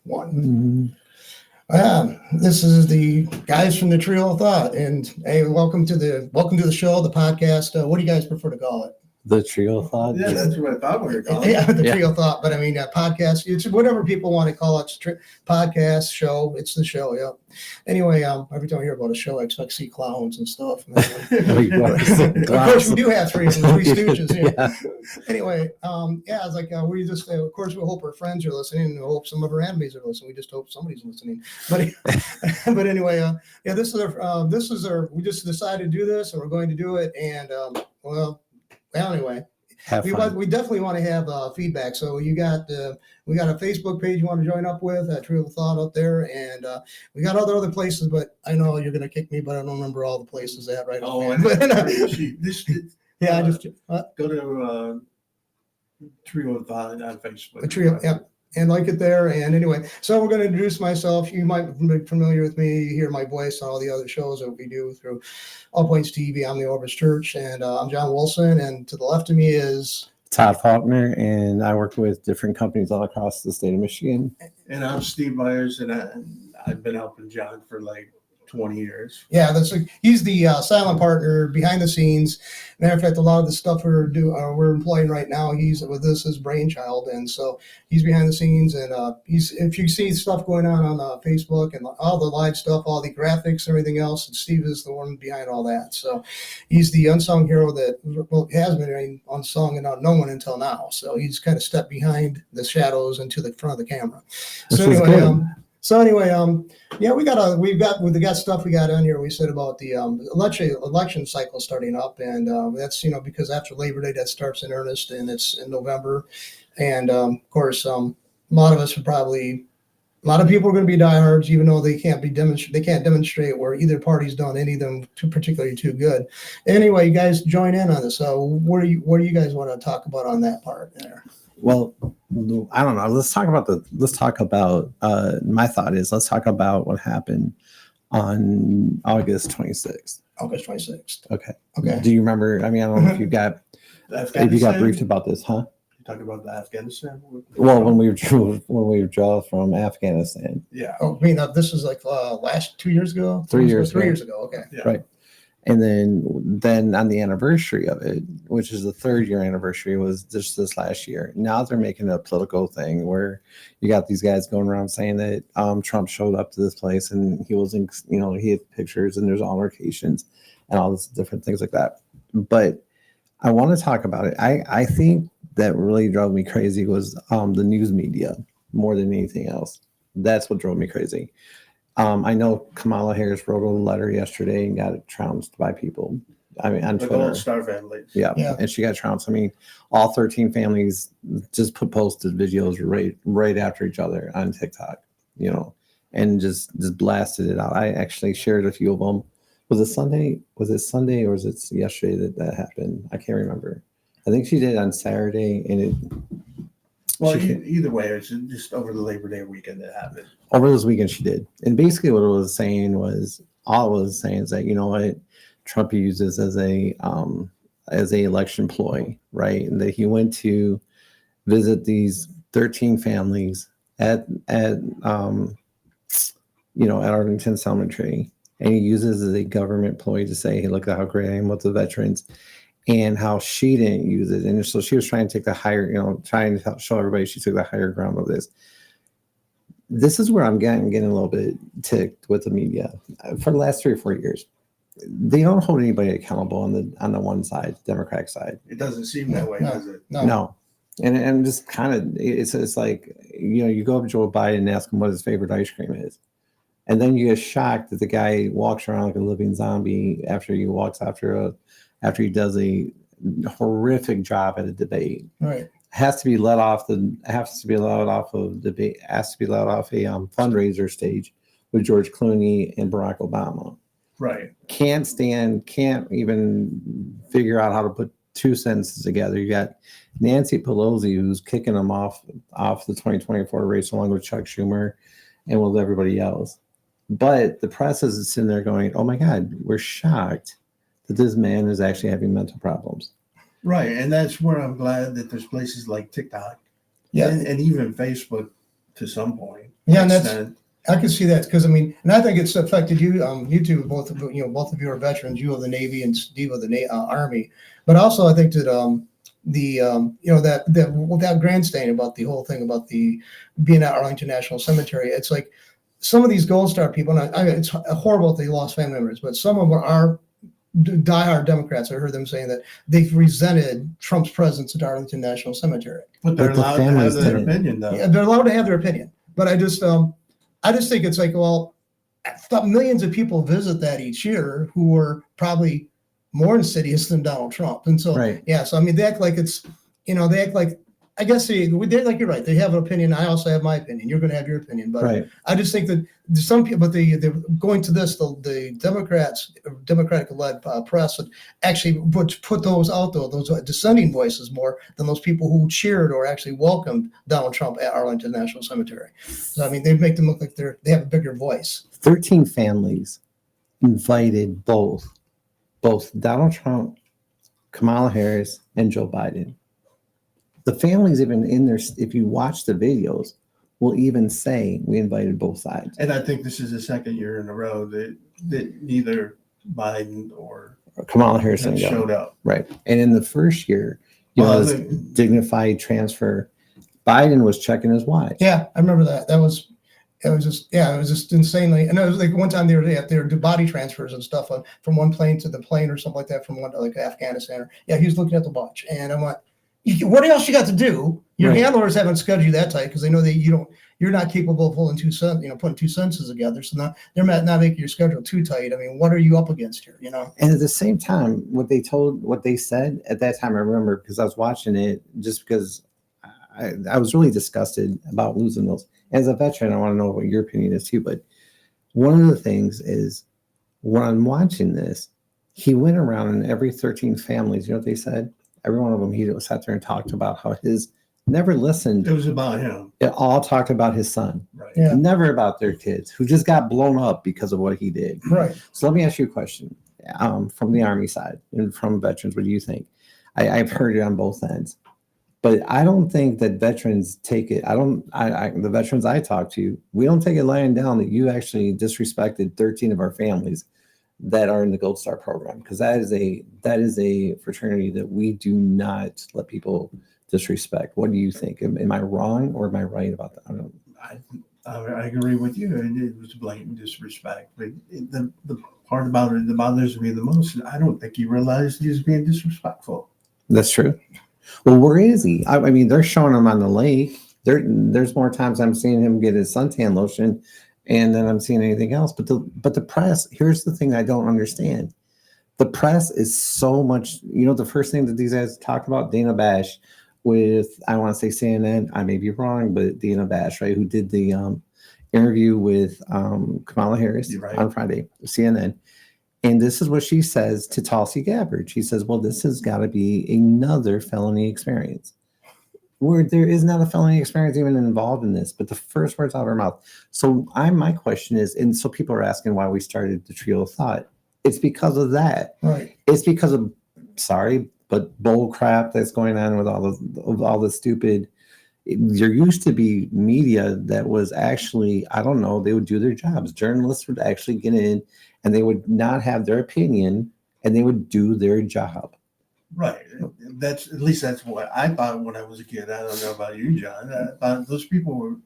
One. This is the guys from the Trio of Thought, and hey, welcome to the show, the podcast. What do you guys prefer to call it? The Trio of Thought? Yeah, that's what I thought we were calling. Yeah, the Trio of Thought, but I mean, podcast, it's whatever people want to call it. Podcast, show, it's the show, yeah. Anyway, every time I hear about a show, I expect to see clowns and stuff. Of course, we do have three Stooges. Yeah. Anyway, it's like we just, of course, we hope our friends are listening, and we hope some of our enemies are listening. We just hope somebody's listening. But but anyway, this is our. We just decided to do this, and we're going to do it, and anyway, we definitely want to have feedback. So we got a Facebook page you want to join up with, Trio of Thought up there, and we got other places. But I know you're going to kick me, but I don't remember all the places that right now. Go to Trio of Thought on Facebook. A Trio, yeah. And like it there. And anyway, so we're going to introduce myself. You might be familiar with me. You hear my voice on all the other shows that we do through All Points TV. I'm the Outrage Church, and I'm John Wilson. And to the left of me is Todd Faulkner, and I work with different companies all across the state of Michigan. And I'm Steve Myers, and I've been helping John for like 20 years. Yeah, he's the silent partner behind the scenes. Matter of fact, a lot of the stuff we're employing right now, he's with this his brainchild, and so he's behind the scenes. And if you see stuff going on Facebook and all the live stuff, all the graphics, everything else, and Steve is the one behind all that. So he's the unsung hero that has been unsung and not known until now. So he's kind of stepped behind the shadows into the front of the camera. So anyway, we got stuff we got on here. We said about the election cycle starting up, and that's because after Labor Day that starts in earnest, and it's in November, and of course a lot of people are going to be diehards, even though they can't demonstrate where either party's done any of them particularly too good. Anyway, you guys join in on this. So what do you guys want to talk about on that part there? Well, I don't know. Let's talk about my thought is let's talk about what happened on August 26th. August 26th. Okay. Okay. Do you remember? I mean, I don't know if you got briefed about this, huh? You talking about the Afghanistan? Well, when we withdrew from Afghanistan. Yeah. Oh, I mean, this is like last 2 years ago? 3 years ago. 3 years ago. Okay. Yeah. Right. And then on the anniversary of it, which is the 3rd year anniversary, was just this last year. Now they're making a political thing where you got these guys going around saying that Trump showed up to this place and he was in, he had pictures and there's altercations and all this different things like that. But I want to talk about it. I think that really drove me crazy was the news media more than anything else. That's what drove me crazy. I know Kamala Harris wrote a letter yesterday and got trounced by people. I mean, on Twitter. Gold Star families. Yeah, and she got trounced. I mean, all 13 families just posted videos right after each other on TikTok, and just blasted it out. I actually shared a few of them. Was it Sunday? Or was it yesterday that happened? I can't remember. I think she did it on Saturday, and it. Well, either way, it's just over the Labor Day weekend that happened. Over this weekend, she did. And basically what it was saying is that, Trump uses as a election ploy, right? And that he went to visit these 13 families at Arlington Cemetery. And he uses as a government ploy to say, hey, look at how great I am with the veterans. And how she didn't use it. And so she was trying to take the higher, trying to show everybody she took the higher ground of this. This is where I'm getting a little bit ticked with the media. For the last 3 or 4 years, they don't hold anybody accountable on the one side, Democratic side. It doesn't seem that way, does it? No. And just kind of, it's like, you go up to Joe Biden and ask him what his favorite ice cream is. And then you get shocked that the guy walks around like a living zombie after he does a horrific job at a debate. Right. Has to be let off a fundraiser stage with George Clooney and Barack Obama. Right. Can't even figure out how to put 2 sentences together. You got Nancy Pelosi who's kicking him off the 2024 race along with Chuck Schumer and with everybody else. But the press is sitting there going, oh my God, we're shocked that this man is actually having mental problems. Right. And that's where I'm glad that there's places like TikTok and even Facebook to some point Yeah, and that's extent. I can see that because I mean, and I think it's affected you. You two, both of both of you are veterans. You of the Navy and Steve of the Army. But also, I think that that grandstanding about the whole thing about the being at Arlington National Cemetery. It's like some of these Gold Star people. And it's horrible that they lost family members, but some of them are diehard Democrats. I heard them saying that they've resented Trump's presence at Arlington National Cemetery. But they're But the allowed to have families their didn't. opinion, though. Yeah, they're allowed to have their opinion, but I just think it's like, well, millions of people visit that each year who are probably more insidious than Donald Trump, and so Right. yeah, so I mean, they act like it's, they act like, I guess they like, you're right, they have an opinion. I also have my opinion. You're going to have your opinion, but Right. I just think that some people, but they're going to this, the Democratic-led press would actually put those out there, those dissenting voices more than those people who cheered or actually welcomed Donald Trump at Arlington National Cemetery. So I mean, they make them look like they have a bigger voice. 13 families invited both Donald Trump, Kamala Harris, and Joe Biden. The families, even in there, if you watch the videos, will even say we invited both sides. And I think this is the second year in a row that neither Biden or Kamala Harris didn't go. showed up. Right. And in the first year, Well, this dignified transfer, Biden was checking his watch. Yeah, I remember that. It was just insanely. And it was like one time they were doing body transfers and stuff from one plane to the plane or something like that, from one to like Afghanistan. Or, yeah, he was looking at the watch, and I'm like, what else you got to do? Your Right. handlers haven't scheduled you that tight because they know that you're not capable of putting two sentences together. So now they're not making your schedule too tight. I mean, what are you up against here? And at the same time, what they said at that time, I remember because I was watching it just because I was really disgusted about losing those. As a veteran, I want to know what your opinion is too. But one of the things is when I'm watching this, he went around in every 13 families. You know what they said? Every one of them, he sat there and talked about how his never listened. It was about him. It all talked about his son, Right. Yeah. never about their kids who just got blown up because of what he did. Right. So let me ask you a question from the Army side and from veterans. What do you think? I've heard it on both ends, but I don't think that veterans take it. The veterans I talk to, we don't take it lying down that you actually disrespected 13 of our families that are in the Gold Star program, because that is a fraternity that we do not let people disrespect. What do you think? Am I wrong or am I right about that? I don't know. I agree with you. It was blatant disrespect. But the part about it that bothers me the most is I don't think he realized he was being disrespectful. That's true. Well, where is he? I mean, they're showing him on the lake. There's more times I'm seeing him get his suntan lotion, and then I'm seeing anything else. But the press. Here's the thing I don't understand. The press is so much. The first thing that these guys talked about, Dana Bash, with I want to say CNN. I may be wrong, but Dana Bash, right, who did the interview with Kamala Harris on Friday, CNN. And this is what she says to Tulsi Gabbard. She says, well, this has got to be another felony experience. Where there is not a felony experience even involved in this, but the first words out of her mouth. So my question is, and so people are asking why we started the Trio of Thought. It's because of that. Right. It's because of, sorry, but bull crap that's going on with all the stupid. There used to be media that was actually, I don't know, they would do their jobs. Journalists would actually get in and they would not have their opinion and they would do their job. Right. That's at least that's what I thought when I was a kid. I don't know about you, John. I thought those people were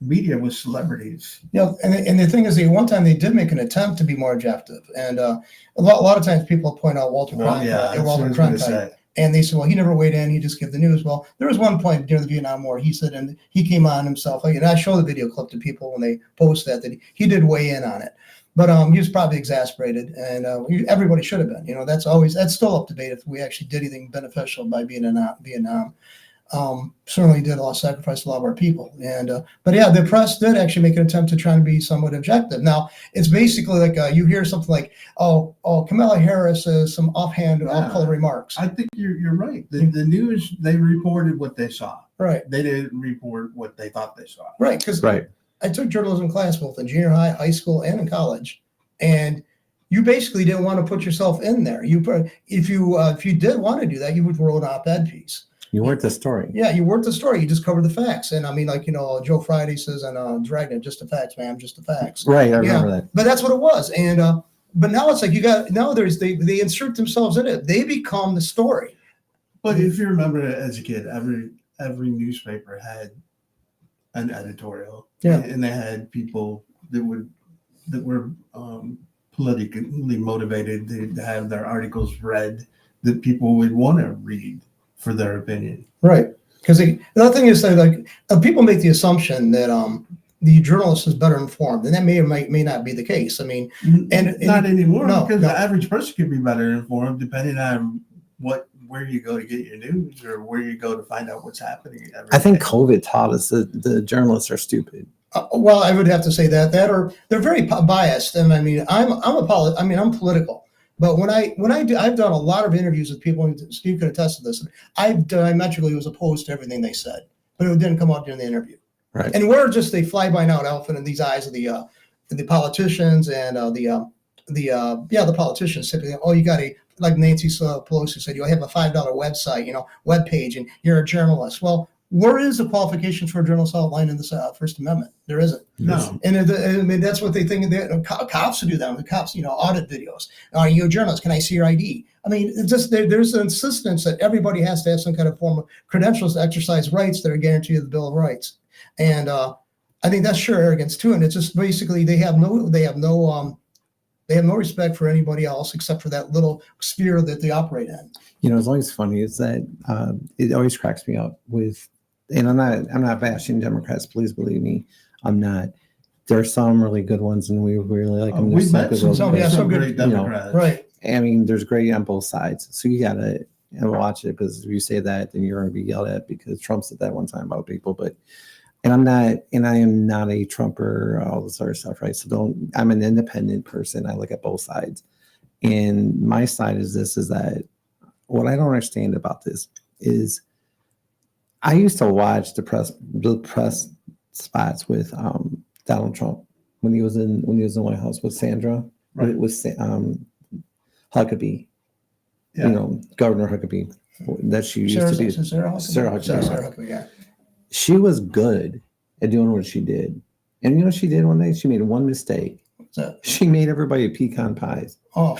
media was celebrities. And the thing is, one time they did make an attempt to be more objective, and a lot of times people point out Walter Cronkite, and they said, well, he never weighed in, he just gave the news. Well, there was one point during the Vietnam War, he said, and he came on himself, and I show the video clip to people when they post that he did weigh in on it. But he was probably exasperated, and everybody should have been. That's still up to debate if we actually did anything beneficial by being in Vietnam. Certainly did sacrifice a lot of our people, but yeah, the press did actually make an attempt to try and be somewhat objective. Now it's basically like you hear something like, "Oh, Kamala Harris says some offhand off-color remarks." I think you're right. The news, they reported what they saw. Right. They didn't report what they thought they saw. Right. Because I took journalism class both in junior high, high school, and in college, and you basically didn't want to put yourself in there. If you did want to do that, you would write an op-ed piece. You weren't the story. Yeah, you weren't the story. You just covered the facts. And I mean, like, Joe Friday says on Dragnet, just the facts, ma'am, just the facts. Right, I remember that. But that's what it was. And but now it's like they insert themselves in it. They become the story. But if you remember as a kid, every newspaper had an editorial. Yeah. And they had people that were politically motivated to have their articles read that people would want to read for their opinion. Right. Because the other thing is that, like, people make the assumption that the journalist is better informed, and that may or may not be the case. I mean, and not anymore, no, because no. the average person can be better informed depending on where you go to get your news or where you go to find out what's happening. I think COVID taught us that the journalists are stupid. Well, I would have to say that or they're very biased. And I mean, I'm political. But when I do, I've done a lot of interviews with people, and Steve could attest to this. I diametrically was opposed to everything they said, but it didn't come out during the interview. Right. And we're just a fly-by-night elephant in these eyes of the politicians and the politicians. Typically, you got like Nancy Pelosi said, you have a $5 website, web page, and you're a journalist. Well, where is the qualifications for a journalist outlined in the First Amendment? There isn't. No. And I mean, that's what they think. Cops do that. The cops, audit videos. Are you a journalist? Can I see your ID? I mean, it's just there's an insistence that everybody has to have some kind of form of credentials to exercise rights that are guaranteed in the Bill of Rights. And I think that's sure arrogance too. And it's just basically they have no respect for anybody else except for that little sphere that they operate in. It's always funny is that it always cracks me up with, and I'm not bashing Democrats. Please believe me, I'm not. There are some really good ones, and we really like them. We've met some good great Democrats. Right. I mean, there's great on both sides, so you gotta watch it, because if you say that, then you're gonna be yelled at because Trump said that one time about people. But I am not a Trumper, all this other stuff, right? So I'm an independent person. I look at both sides, and my side is that what I don't understand about this is I used to watch the press spots with Donald Trump when he was in the White House with Sandra, right. with Huckabee, Governor Huckabee, that she used to be. Sarah Huckabee, yeah. She was good at doing what she did. And you know what she did one day? She made one mistake. What's that? She made everybody pecan pies. Oh,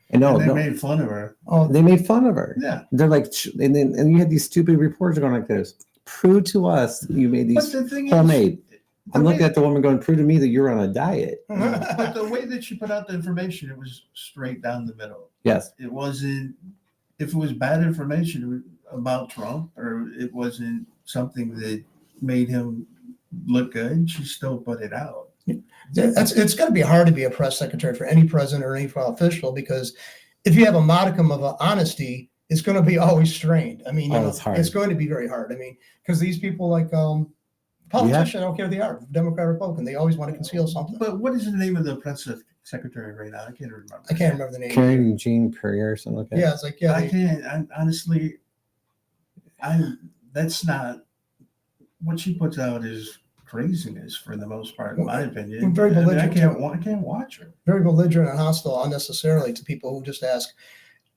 and they made fun of her. Oh, they made fun of her. Yeah. They're like, and you had these stupid reporters going like this. Prove to us you made these homemade. I'm looking at the woman going, prove to me that you're on a diet. But the way that she put out the information, it was straight down the middle. Yes. It wasn't, if it was bad information about Trump or it wasn't something that made him look good, she still put it out. It's going to be hard to be a press secretary for any president or any official, because if you have a modicum of honesty, it's going to be always strained. I mean, it's going to be very hard. I mean, because these people like politicians, I don't care who they are, Democrat, Republican, they always want to conceal something. But what is the name of the press secretary right now? I can't remember the name. Karen Jean Perrier or something like that. Yeah, it's like, I can't. Honestly, that's not what she puts out is craziness for the most part, in my opinion. Very belligerent. I can't watch her. Very belligerent and hostile unnecessarily to people who just ask.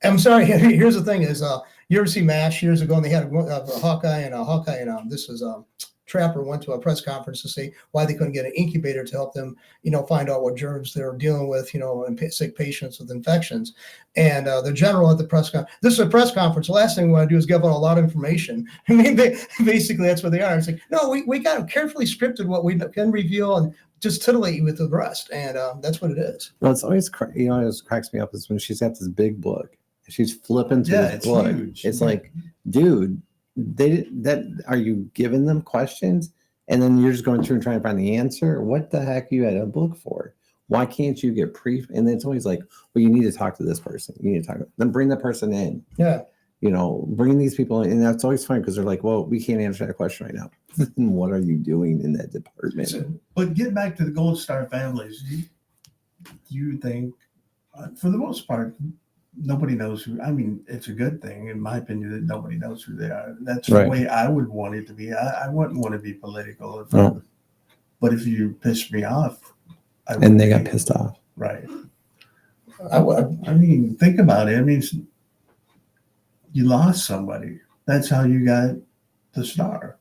I'm sorry. Here's the thing: is you ever see MASH years ago, and they had a Hawkeye and this was Trapper went to a press conference to say why they couldn't get an incubator to help them, find out what germs they're dealing with, and sick patients with infections. And the general at the press conference, this is a press conference. The last thing we want to do is give out a lot of information. I mean, basically that's what they are. It's like, no, we got carefully scripted what we can reveal and just titillate you with the rest. And that's what it is. Well, it's always, it cracks me up is when she's got this big book. She's flipping through this book. Huge. It's like, dude, are you giving them questions and then you're just going through and trying to find the answer? What the heck you had a book for? Why can't you get and then it's always like, well, you need to talk to this person. You need to talk to them. Then bring that person in. Yeah. Bring these people in. And that's always fun because they're like, well, we can't answer that question right now. What are you doing in that department? But get back to the Gold Star families. You think, for the most part, nobody knows who. I mean, it's a good thing, in my opinion, that nobody knows who they are. That's the way I would want it to be. I wouldn't want to be political. But if you piss me off, they got pissed off. Right. I mean, think about it. I mean, you lost somebody. that's how you got the star.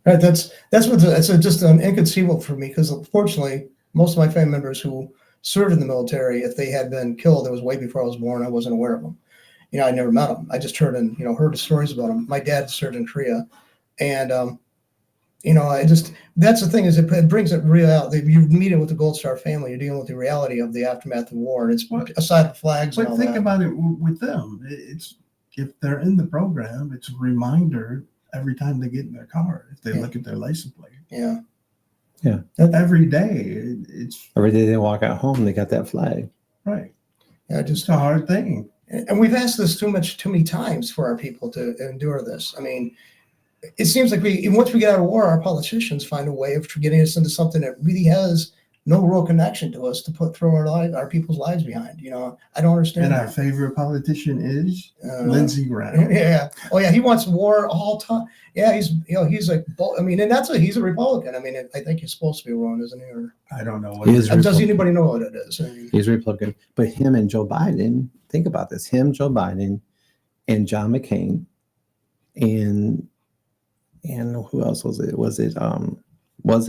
Right. That's just inconceivable for me because unfortunately, most of my family members who served in the military, if they had been killed, it was way before I was born. I wasn't aware of them. I never met them. I just heard the stories about them. My dad served in Korea, and that's the thing is it brings it real out. You're meeting with the Gold Star family. You're dealing with the reality of the aftermath of war, and it's aside from flags. But and all think that. about it with them. It's if they're in the program, it's a reminder every time they get in their car. If they look at their license plate, yeah. Every day, it's every day they walk out home, they got that flag. Right. Yeah, it's a hard thing. And we've asked this too many times for our people to endure this. I mean, it seems like once we get out of war, our politicians find a way of getting us into something that really has no real connection to us to throw our people's lives behind. I don't understand. And our favorite politician is Lindsey Graham. Yeah. Oh yeah, he wants war all time. Yeah, he's like, I mean, and he's a Republican. I mean, I think he's supposed to be wrong, isn't he? Or I don't know what does anybody know what it is? He's Republican, but him and Joe Biden. Think about this: him, Joe Biden, and John McCain, and who else was it? Was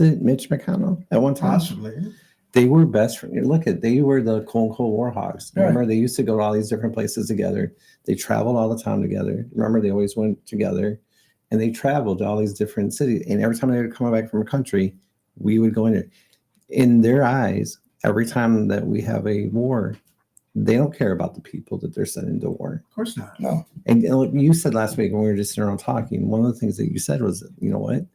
it Mitch McConnell at one time? Possibly. They were best friends. They were the quote unquote war hawks. Remember, They used to go to all these different places together. They traveled all the time together. Remember, they always went together, and they traveled to all these different cities. And every time they would come back from a country, we would go in there. In their eyes, every time that we have a war, they don't care about the people that they're sending to war. Of course not. No. And you said last week when we were just sitting around talking, one of the things that you said was, you know what?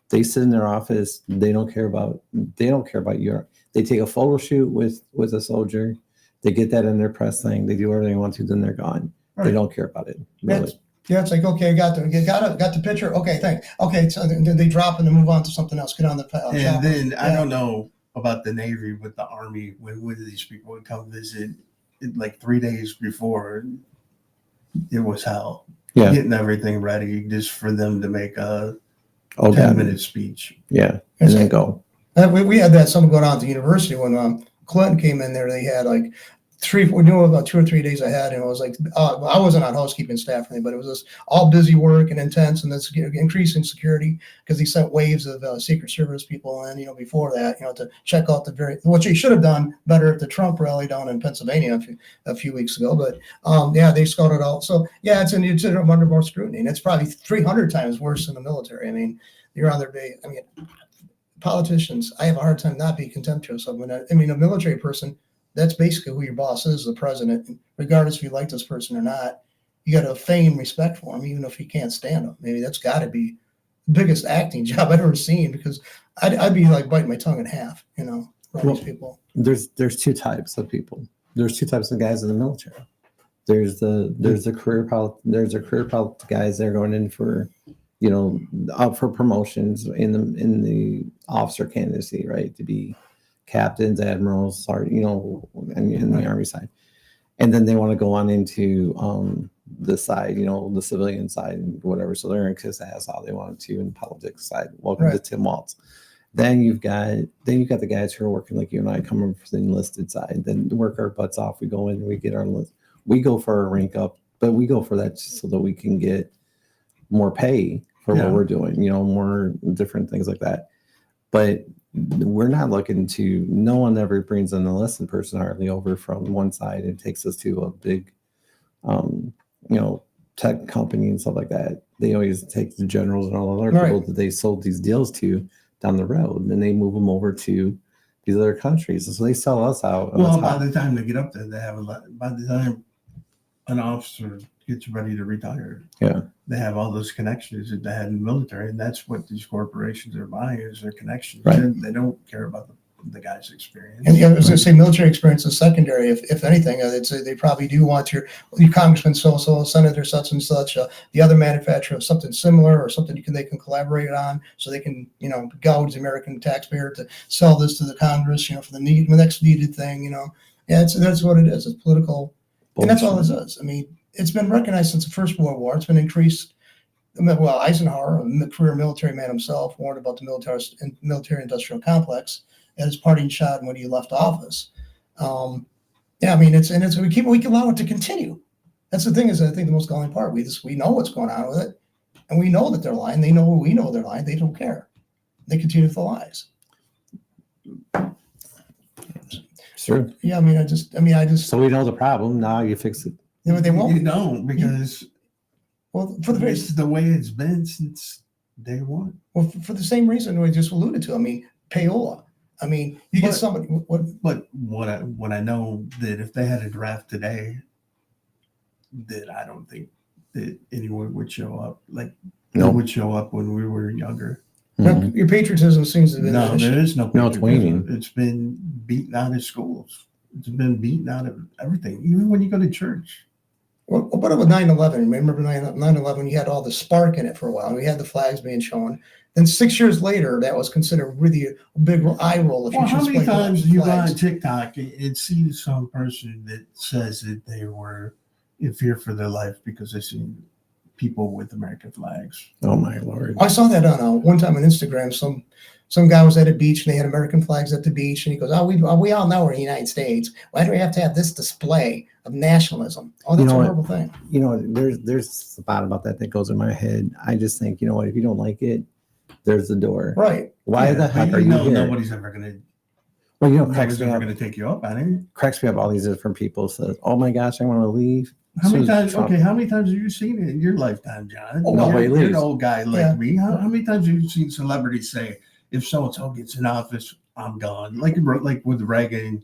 They sit in their office. They don't care about Europe. They take a photo shoot with a soldier. They get that in their press thing. They do whatever they want to. Then they're gone. Right. They don't care about it. Really. Yeah, it's like, okay, got the picture. Okay, thanks. Okay, so then they drop and then move on to something else. Get on the and then I don't know about the Navy with the Army when these people would come visit. Like 3 days before, it was hell. Yeah, getting everything ready just for them to make a 10-minute speech. Yeah, and then go. We had that something going on at the university when Clinton came in there. They had like we knew about 2 or 3 days ahead, and it was like I wasn't on housekeeping staff or anything, but it was just all busy work and intense, and this increasing security because he sent waves of Secret Service people in, before that, to check out what he should have done better at the Trump rally down in Pennsylvania a few weeks ago. But they scouted out. So it's under more scrutiny, and it's probably 300 times worse than the military. I mean, you're on their day. I mean, politicians, I have a hard time not being contemptuous of them. I mean, a military person. That's basically who your boss is, the president. Regardless if you like this person or not, you got to feign respect for him, even if you can't stand him. Maybe that's got to be the biggest acting job I've ever seen, because I'd be like biting my tongue in half, for these people. There's two types of people. There's two types of guys in the military. There's the career guys that are going in for, up for promotions in the officer candidacy, right, to be captains, admirals, in the Army side, and then they want to go on into the side, the civilian side and whatever. So they're in kiss ass how they want to in the politics side. Welcome to Tim Waltz. Then you've got the guys who are working like you and I, coming from the enlisted side. Then work our butts off. We go in, we get our list. We go for a rank up, but we go for that just so that we can get more pay for what we're doing. More different things like that. But we're not looking to. No one ever brings an enlisted person hardly over from one side and takes us to a big, tech company and stuff like that. They always take the generals and all the other people that they sold these deals to down the road, and they move them over to these other countries. And so they sell us out. Well, by the time they get up there, they have a lot. By the time an officer gets ready to retire, they have all those connections that they had in the military, and that's what these corporations are buying, is their connections. Right. They don't care about the guy's experience. And I was going to say military experience is secondary. If anything, I'd say they probably do want your congressman so-so, senator such and such, the other manufacturer of something similar or something they can collaborate on, so they can gouge the American taxpayer to sell this to the Congress, for the next needed thing. That's what it is. It's political, and that's all it is. I mean, it's been recognized since the First World War. It's been increased. Well, Eisenhower, a career military man himself, warned about the military-industrial complex at his parting shot when he left office. I mean, we can allow it to continue. That's the thing, is I think the most galling part. We know what's going on with it. and we know that they're lying. They know we know they're lying. They don't care. They continue with the lies. Sure. Yeah, I mean, I just. So we know the problem. Now you fix it. You know, they won't. You don't, because Well, for the very, it's the way it's been since day one. well, for the same reason we just alluded to. I mean, payola. I mean, you get But- somebody. What? But what I know, that if they had a draft today, that I don't think that anyone would show up like No. would show up when we were younger. Mhm. Your patriotism seems to be No, there is no. No, it's waning. It's been beaten out of schools. It's been beaten out of everything. Even when you go to church. What about 9/11? Remember 9/11? You had all the spark in it for a while. We had the flags being shown. Then 6 years later, that was considered really a big eye roll. If Well, you how just many display times do you go flags. on TikTok and see some person that says that they were in fear for their life because they seen people with American flags? Oh my Lord. I saw that on one time on Instagram. Some guy was at a beach and they had American flags at the beach, and he goes, "Oh, we all know we're in the United States. Why do we have to have this display of nationalism?" Oh, that's You know a what? horrible thing. You know, there's a thought about that goes in my head. I just think, you know what, if you don't like it, there's the door. Right. Why the heck are you here? Nobody's ever gonna. Well, you know, Nobody's ever gonna take you up on it. cracks me up. All these different people says, "Oh my gosh, I want to leave." How many So times? Trump- Okay, how many times have you seen it in your lifetime, John? Oh, nobody you're leaves. an old guy like Yeah. me. How many times have you seen celebrities say, "If so and so gets in office, I'm gone"? Like with Reagan.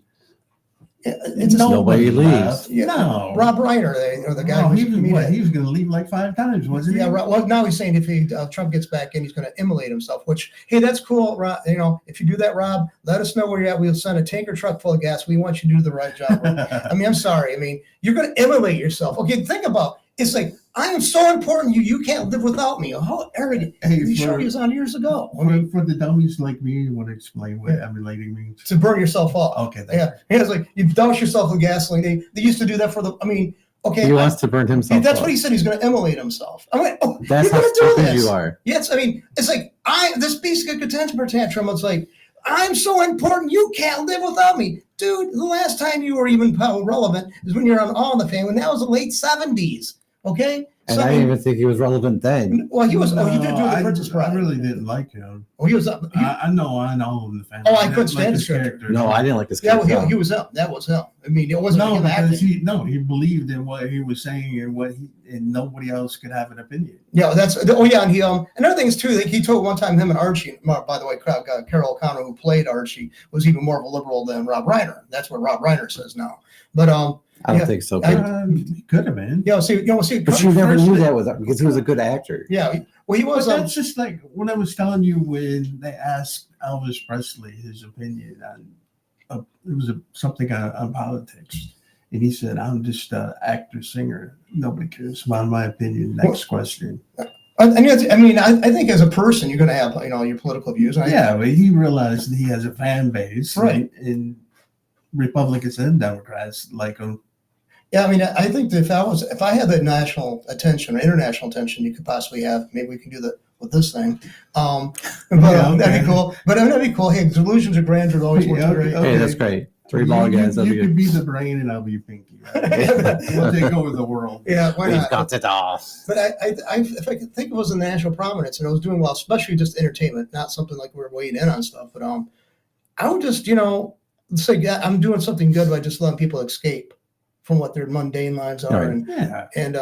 It's just nobody leaves. left. Yeah. No. Rob Reiner, or the guy No, who's he a was comedian. he was going to leave like 5 times, wasn't he? Yeah, right. Well, now he's saying if Trump gets back in, he's going to immolate himself. Which, hey, that's cool, Rob. You know, if you do that, Rob, let us know where you're at. We'll send a tanker truck full of gas. We want you to do the right job. I mean, I'm sorry. I mean, you're going to immolate yourself. Okay, think about it's like I am so important. You can't live without me. How arrogant! Hey, These show was on years ago. I mean, for the dummies like me, you want to explain what emulating means? to burn yourself off. Okay, thank Yeah, it's like you douse yourself with gasoline. They used to do that for the. I mean, okay, He wants to burn himself. that's up. what he said. He's going to immolate himself. I went, oh, That's you're how going to do stupid this. you are. Yes, I mean, it's like this basic temper tantrum. It's like I'm so important, you can't live without me, dude. The last time you were even relevant is when you're on All in the Family, and that was the late '70s. Okay, And I didn't even think he was relevant then. well, he was. He did do the I- Princess Bride. I really didn't like him. Oh, he was up. I know in the family. Oh, I didn't couldn't stand his his character. character. No, I didn't like this Yeah, character. well, he was up. That was him. I mean, it wasn't No, him because acting. he believed in what he was saying and nobody else could have an opinion. Yeah, that's. Oh, yeah, and he. Another thing is too. Like he told one time him and Archie. By the way, Carol O'Connor, who played Archie, was even more of a liberal than Rob Reiner. That's what Rob Reiner says now. But I don't yeah. think so. He could have been. see. But you never first- knew that was because he was a good actor. Yeah, well, he But was. that's just like what I was telling you when they asked Elvis Presley his opinion on something on politics, and he said, "I'm just an actor singer. Nobody cares about my opinion." Next question. I think as a person, you're going to have your political views. And Yeah, but he realized that he has a fan base, Right. And Republicans and Democrats like him. Yeah, I mean, I think that if I had the national attention or international attention you could possibly have, maybe we can do that with this thing. But Yeah, okay. that'd be cool. But that'd be cool. Hey, delusions are grandeur always works Yeah, great. okay. Hey, that's great. Three ball guys. You That'd be could good. be the brain, and I'll be Pinky. Right? We'll take over the world. Yeah, why We've not? got it all. But if I could think of it as a national prominence and I was doing well, especially just entertainment, not something like we're weighing in on stuff, but I would just say yeah, I'm doing something good by just letting people escape from what their mundane lives are, Right. Yeah. and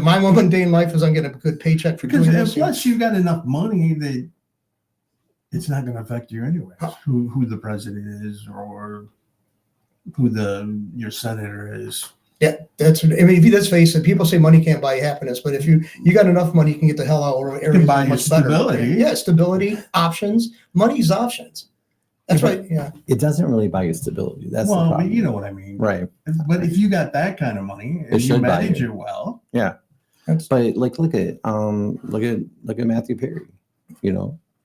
my mundane life is I'm getting a good paycheck for Because doing this. plus you've got enough money that it's not going to affect you anyway. Who the president is or who your senator is. Yeah, let's face it. People say money can't buy you happiness, but if you got enough money, you can get the hell out of areas can buy that are you much better. stability. Yeah, stability, options. Money's options. That's Yeah, right. Yeah. It doesn't really buy you stability. That's the Well, problem. but you know what I mean. Right. But if you got that kind of money and It you should buy manage you. it well, But like, look at Matthew Perry. He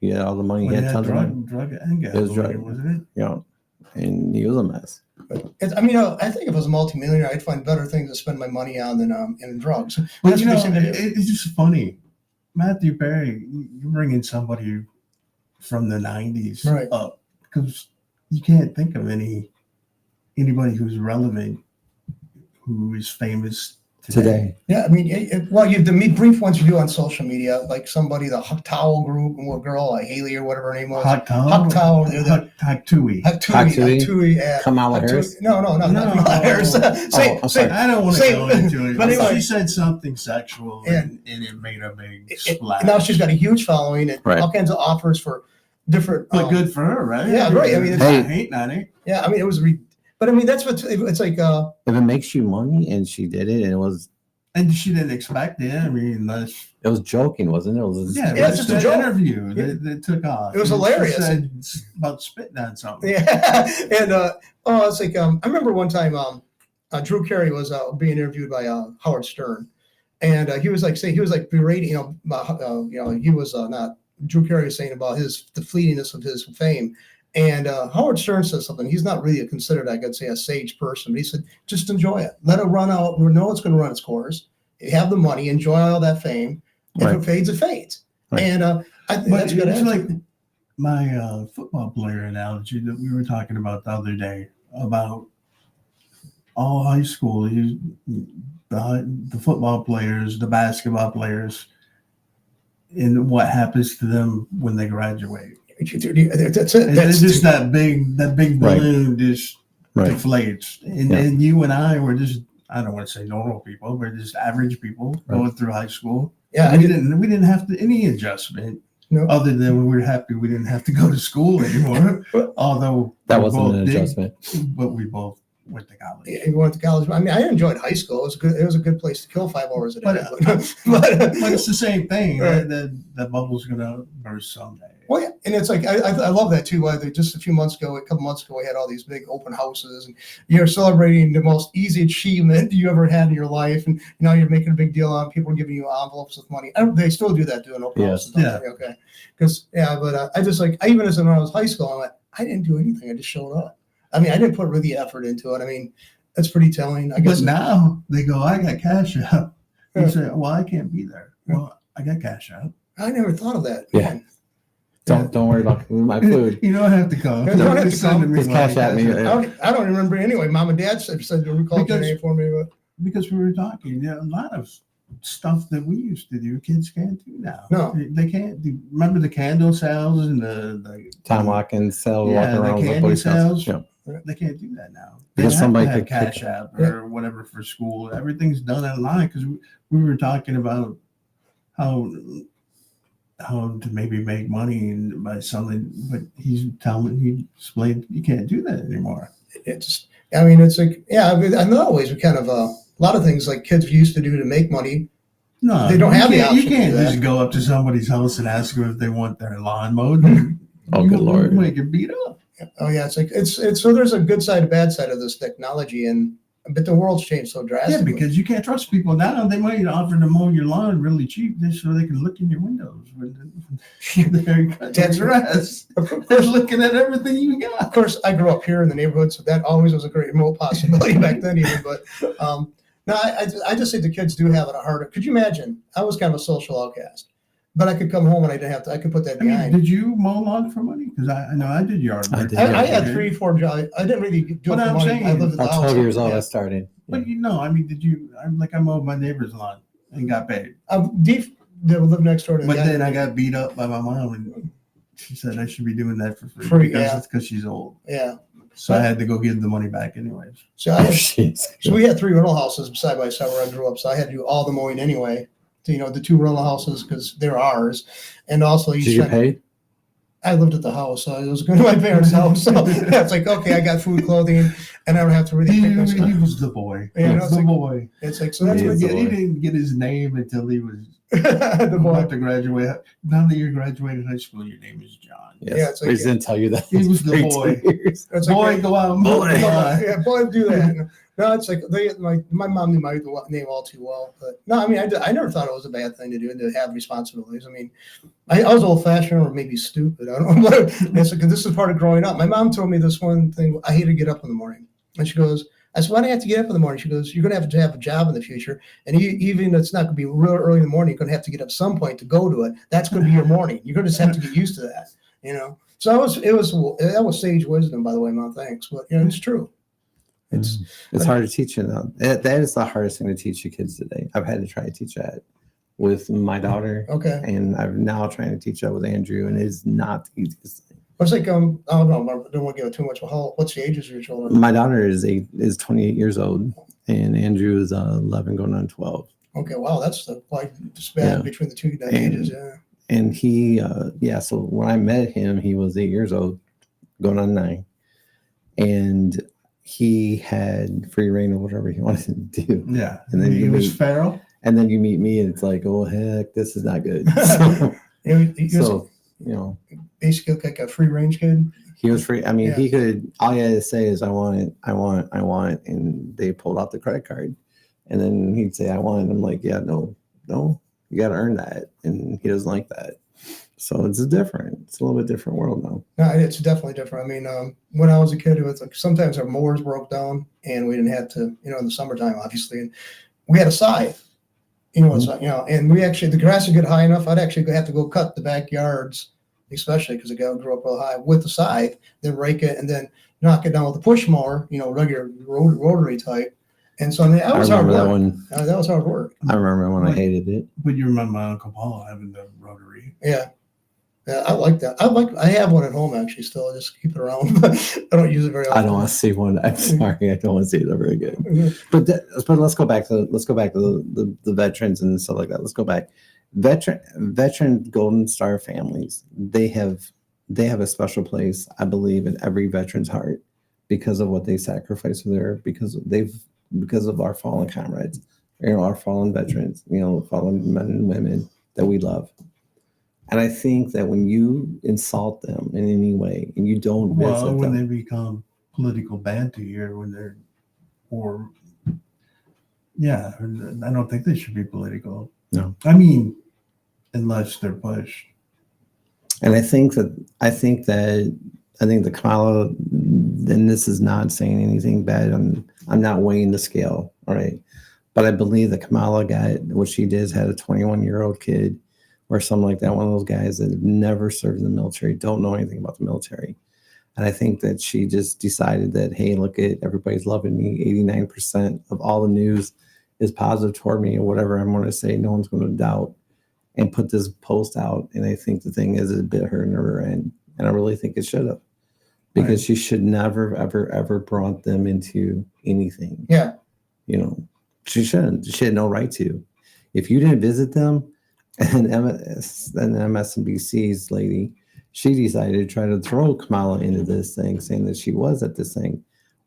had all the money. He when had it tons of money. drug and It was gambling, drug. wasn't it? And he was a mess. I think if I was a multimillionaire, I'd find better things to spend my money on than in drugs. But That's what they seem to do. it's just funny. Matthew Perry, you bring in somebody from the 90s Right. up because you can't think of anybody who's relevant who is famous today. Yeah, I mean, well, the brief ones you do on social media, like somebody, the Huck Towel group, and what girl, like Haley or whatever her name was. Hot Towel? Huck Towel. Tui. Kamala Harris? No, not Kamala Harris. Say, I don't want to go into it. But anyway, she said something sexual, and it made a big splash. Now she's got a huge following and all kinds of offers for different. But good for her, right? Yeah, right. I mean, it's not hating on it. Yeah, I mean, it was. But I mean, that's what it's like. If it makes you money, and she did it, and it was. And she didn't expect it. I mean, it was joking, wasn't it? It was it's just a joke. Interview that took off. It was hilarious. Said about spitting on something. Yeah, and it's like I remember one time Drew Carey was being interviewed by Howard Stern, and he was like berating, he was not Drew Carey was saying about the fleetingness of his fame. And Howard Stern said something. He's not really considered, I could say, a sage person. But he said, just enjoy it. Let it run out. We know it's going to run its course. You have the money. Enjoy all that fame. If it fades, it fades. Right. And I think that's good. It's like my football player analogy that we were talking about the other day about all high school. The football players, the basketball players, and what happens to them when they graduate. That's it. It's just that big balloon just deflates. And you and I were just, I don't want to say normal people, but just average people going through high school. Yeah, we didn't have any adjustment. No. Other than we were happy we didn't have to go to school anymore. Although that wasn't an adjustment. But we both went to college. Yeah, we went to college. I mean, I enjoyed high school. It was a good place to kill 5 hours a day. But it's the same thing. Right? That bubble's gonna burst someday. Well, yeah, and it's like I love that too. Just a couple months ago, we had all these big open houses, and you're celebrating the most easy achievement you ever had in your life, and now you're making a big deal on people giving you envelopes with money. They still do that doing open houses. Okay, because but I just like even when I was high school, I didn't do anything. I just showed up. I mean, I didn't put really effort into it. I mean, that's pretty telling. I guess. But now they go, I got cash out. You say, well, I can't be there. Well, I got cash out. I never thought of that. Yeah. Man. Don't worry about my food. You don't have to come. You don't have to come. Just cash at me. I don't remember anyway. Mom and Dad said to recall your name for me. But. Because we were talking, a lot of stuff that we used to do, kids can't do now. No. They can't do. Remember the candle sales and the Tom Watkins sale walking around the candy sales? Yeah. They can't do that now. Because somebody could cash app or whatever for school. Everything's done online because we were talking about how to maybe make money by selling, but he explained you can't do that anymore. It's like, in a lot of ways we kind of a lot of things like kids used to do to make money. No, they don't have the option. You can't just go up to somebody's house and ask them if they want their lawn mowed. Oh, good Lord. You might get beat up. Oh yeah, it's like it's so there's a good side, a bad side of this technology, but the world's changed so drastically. Yeah, because you can't trust people now. They might offer to mow your lawn really cheap just so they can look in your windows when they're cutting grass. They're looking at everything you got. Of course, I grew up here in the neighborhood, so that always was a great remote possibility back then even. But no, I just think the kids do have it harder. Could you imagine? I was kind of a social outcast. But I could come home and I didn't have to. I could put that behind. Did you mow lawn for money? Because I know I did yard work. I had 3-4 jobs. I didn't really do it for money. I lived in the house. 12 years old, I started. But did you? I mowed my neighbor's lawn and got paid. They live next door to me. But then I got beat up by my mom, and she said I should be doing that for free because she's old. Yeah. So I had to go give the money back anyways. So we had 3 rental houses side by side where I grew up. So I had to do all the mowing anyway. The 2 rental houses because they're ours, and also did you pay? I lived at the house, so it was going to my parents' house. So it's like, okay, I got food, clothing, and I don't have to really pick my stuff. He was the boy. Boy. It's like so. That's he didn't get his name until he was the boy about to graduate. Now that you're graduating high school, your name is John. Yes. Yeah, it's like, he didn't tell you that. He was the boy. It's boy, like, go out and mow. Yeah, boy, do that. No, it's like my mom knew my name all too well. But no, I mean, I never thought it was a bad thing to do, to have responsibilities. I mean, I was old-fashioned or maybe stupid. I don't know. It's like, this is part of growing up. My mom told me this one thing. I hate to get up in the morning. And she goes, I said, why do I have to get up in the morning? She goes, you're going to have a job in the future. And even if it's not going to be real early in the morning, you're going to have to get up some point to go to it. That's going to be your morning. You're going to just have to get used to that, So that was sage wisdom, by the way, Mom. Thanks. But, it's true. It's hard to teach you now. That is the hardest thing to teach your kids today. I've had to try to teach that with my daughter. Okay. And I'm now trying to teach that with Andrew, and it's not the easiest thing. I was like, I don't know, I don't want to give it too much. What's the ages of your children? My daughter is 28 years old, and Andrew is 11 going on 12. Okay, wow, that's the wide span between the two ages. Yeah. And he, so when I met him, he was 8 years old, going on 9. And he had free reign of whatever he wanted to do. Yeah. And then he was feral. And then you meet me, and it's like, oh, heck, this is not good. So, basically like a free range kid. He was free. I mean, he could, all he had to say is, I want it. And they pulled out the credit card. And then he'd say, I want it. And I'm like, yeah, no, you got to earn that. And he doesn't like that. So it's a little bit different world now. No, it's definitely different. I mean, when I was a kid, it was like sometimes our mowers broke down and we didn't have to, in the summertime, obviously. And we had a scythe, and we actually, the grass would get high enough, I'd actually have to go cut the backyards, especially because the guy grew up real high, with the scythe, then rake it and then knock it down with a push mower, regular rotary type. And so that was hard work. That one. That was hard work. I remember when I hated it. But you remember my Uncle Paul having the rotary. Yeah. Yeah, I like that. I have one at home actually still. I just keep it around. I don't use it very often. I don't want to see one. I'm sorry. I don't want to see it ever again. But let's go back to the veterans and stuff like that. Let's go back. Veteran Golden Star families, they have a special place, I believe, in every veteran's heart because of what they sacrificed for because of our fallen comrades, our fallen veterans, fallen men and women that we love. And I think that when you insult them in any way and you don't visit them, when they become political banter here, I don't think they should be political. No. I mean, unless they're pushed. And I think that the Kamala, and this is not saying anything bad. I'm not weighing the scale, all right? But I believe that Kamala what she did is had a 21-year-old kid or something like that, one of those guys that have never served in the military, don't know anything about the military. And I think that she just decided that, hey, look at everybody's loving me. 89% of all the news is positive toward me, or whatever I'm going to say. No one's going to doubt, and put this post out. And I think the thing is, it bit her in the rear end. And I really think it should have, because she should never, ever, ever brought them into anything. Yeah. She shouldn't. She had no right to. If you didn't visit them, and MSNBC's lady, she decided to try to throw Kamala into this thing, saying that she was at this thing,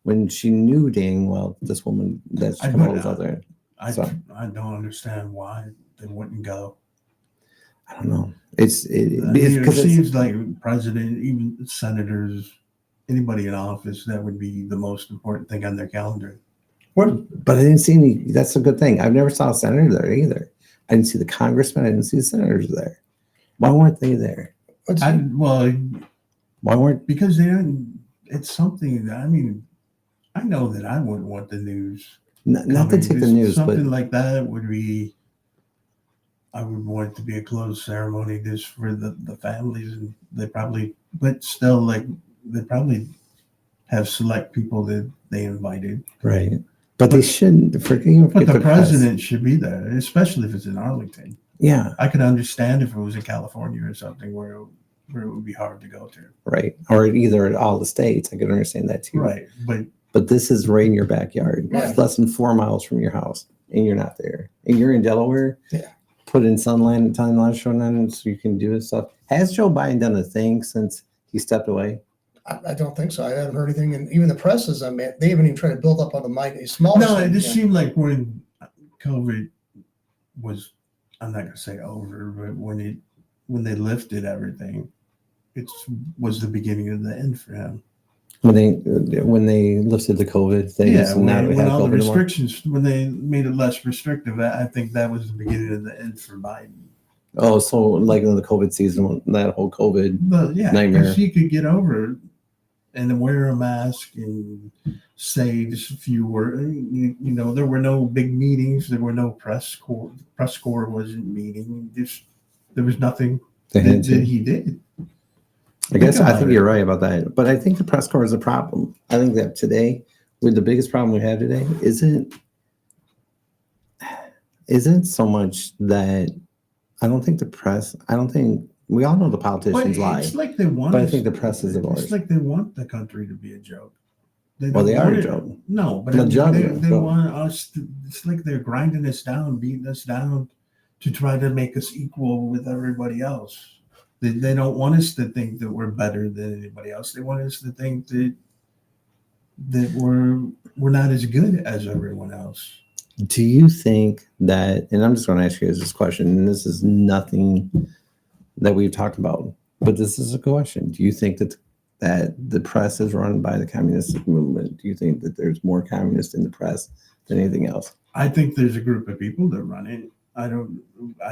when she knew dang well this woman that Kamala was out there. I don't understand why they wouldn't go. I don't know. It seems like president, even senators, anybody in office, that would be the most important thing on their calendar. But I didn't see any. That's a good thing. I've never saw a senator there either. I didn't see the congressman. I didn't see the senators there. Why weren't they there? Why weren't? Because they didn't. It's something that, I know that I wouldn't want the news. Not to take the news, something but like that would be. I would want it to be a closed ceremony just for the families, and they probably have select people that they invited. Right. But they shouldn't. But the president should be there, especially if it's in Arlington. Yeah. I could understand if it was in California or something where it would be hard to go to. Right. Or either at all the states. I could understand that too. Right. But this is right in your backyard. Yeah. It's less than 4 miles from your house, and you're not there. And you're in Delaware. Yeah. Put in sunlight, timeline showing on so you can do this stuff. Has Joe Biden done a thing since he stepped away? I don't think so. I haven't heard anything, and even the press is. They haven't even tried to build up on the mic. Small. No, it just seemed like when COVID was, I'm not gonna say over, but when they lifted everything, it was the beginning of the end for him. When they lifted the COVID thing, when all the restrictions, when they made it less restrictive, I think that was the beginning of the end for Biden. Oh, so like in the COVID season, that whole COVID nightmare. Because he could get over it and wear a mask and say just a few words. There were no big meetings. There were no press corps. Press corps wasn't meeting. There was nothing that he did. I think you're right about that. But I think the press corps is a problem. I think that today with the biggest problem we have today isn't so much that I don't think the press. I don't think we all know the But politicians lie. it's like they want. But I think the press is a It's voice. like they want the country to be a joke. Well, don't they are want a it- joke. No, but The joke, they but- want us. It's like they're grinding us down, beating us down, to try to make us equal with everybody else. They don't want us to think that we're better than anybody else. They want us to think that we're not as good as everyone else. Do you think that? And I'm just going to ask you guys this question, and this is nothing that we've talked about, but this is a question. Do you think that the press is run by the communist movement? Do you think that there's more communists in the press than anything else? I think there's a group of people that run it. I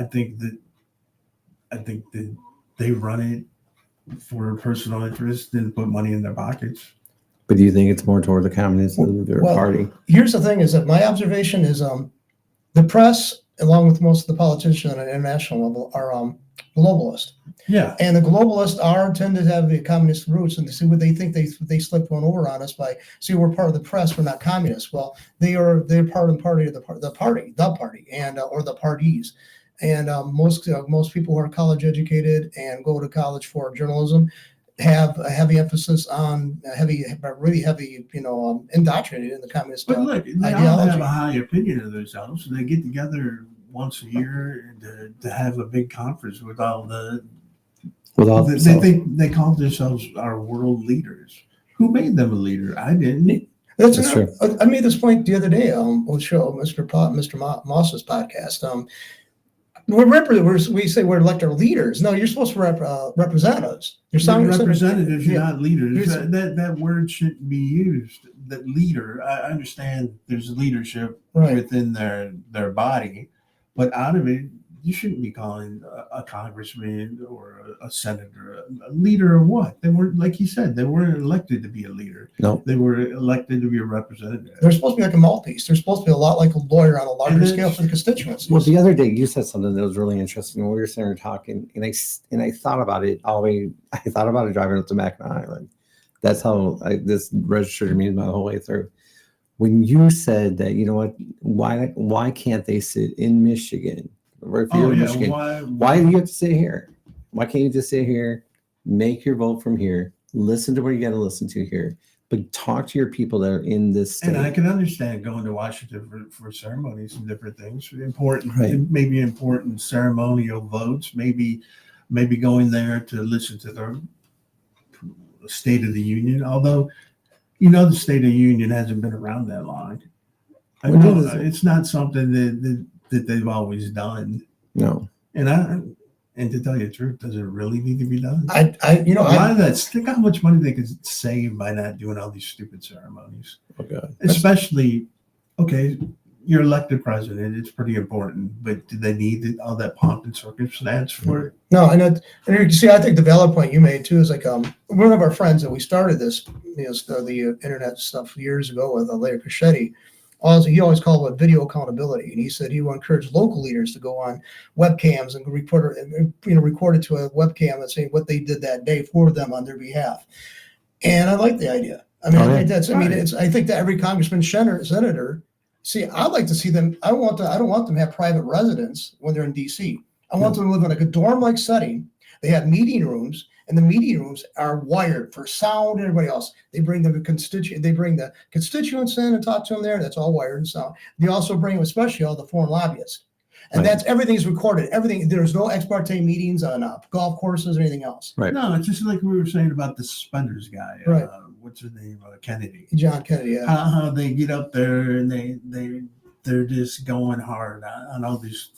think that they run it for personal interest and put money in their pockets. But do you think it's more toward the communist party? Here's the thing: is that my observation is the press, along with most of the politicians on an international level, are globalist. Yeah. And the globalists tend to have the communist roots, and they see what they think they slipped one over on us by we're part of the press, we're not communists. Well, they're part of the party, and or the parties. And most people who are college educated and go to college for journalism have a heavy emphasis on really heavy, indoctrinated in the communist But look, they all ideology. have a high opinion of themselves. They get together once a year to have a big conference with all the. They call themselves our world leaders. Who made them a leader? I didn't. That's true. I made this point the other day on Mr. Moss's podcast. We say we're elected leaders. No, you're supposed to represent us. You're representatives, you're not leaders. That word shouldn't be used. That leader, I understand there's leadership within their body, but out of it, you shouldn't be calling a congressman or a senator a leader of what? They weren't, like you said, they weren't elected to be a leader. No. They were elected to be a representative. They're supposed to be like a mouthpiece. They're supposed to be a lot like a lawyer on a larger scale for the constituencies. Well, the other day you said something that was really interesting. We were sitting there talking, and I thought about it all the way. I thought about it driving up to Mackinac Island. That's how this registered to me the whole way through. When you said that, you know what? Why can't they sit in Michigan? Or if you're in Michigan, why do you have to sit here? Why can't you just sit here, make your vote from here, listen to what you got to listen to here, but talk to your people that are in this state? And I can understand going to Washington for ceremonies and different things, Right. maybe important ceremonial votes, maybe going there to listen to the State of the Union. Although, the State of the Union hasn't been around that long. I know it's not something that they've always done. No. And to tell you the truth, does it really need to be done? Think how much money they could save by not doing all these stupid ceremonies. Okay. Especially, you're elected president, it's pretty important, but do they need all that pomp and circumstance for it? No, and you can see, I think the valid point you made too is like one of our friends that we started this, the internet stuff years ago with Larry Crescetti. He always called it video accountability, and he said he would encourage local leaders to go on webcams and record it to a webcam and say what they did that day for them on their behalf. And I like the idea. I mean, I think that every congressman, senator. See, I'd like to see them. I don't want them to have private residence when they're in D.C. I want them to live in like a dorm-like setting. They have meeting rooms, and the meeting rooms are wired for sound and everybody else. They bring the constituents in and talk to them there. That's all wired and sound. They also bring, especially all the foreign lobbyists, and everything's recorded. Everything. There's no ex parte meetings on golf courses or anything else. Right. No, it's just like we were saying about the suspenders guy. Right. What's his name? Kennedy. John Kennedy. Yeah. How they get up there and they're just going hard on all these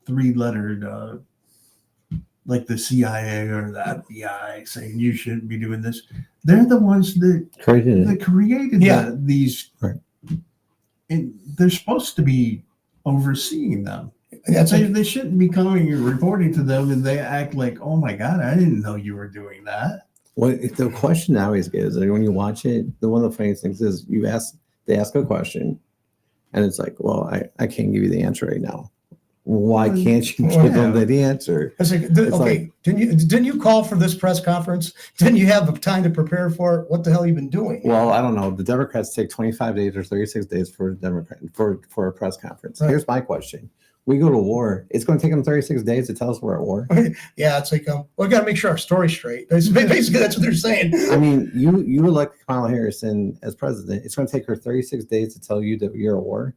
three-lettered. Like the CIA or the FBI saying you shouldn't be doing this. They're the ones that created these. Right. And they're supposed to be overseeing them. They shouldn't be coming and reporting to them, and they act like, oh my God, I didn't know you were doing that. Well, the question I always get is like, when you watch it, one of the funniest things is they ask a question, and it's like, well, I can't give you the answer right now. Why can't you Well, give them the answer? It's like, okay, didn't you call for this press conference? Didn't you have the time to prepare for it? What the hell have you been doing? Well, I don't know. The Democrats take 25 days or 36 days for a press conference. Right. Here's my question. We go to war. It's going to take them 36 days to tell us we're at war. Yeah, it's like, we got to make sure our story's straight. Basically, that's what they're saying. I mean, you elect Kamala Harris as president. It's going to take her 36 days to tell you that you're at war.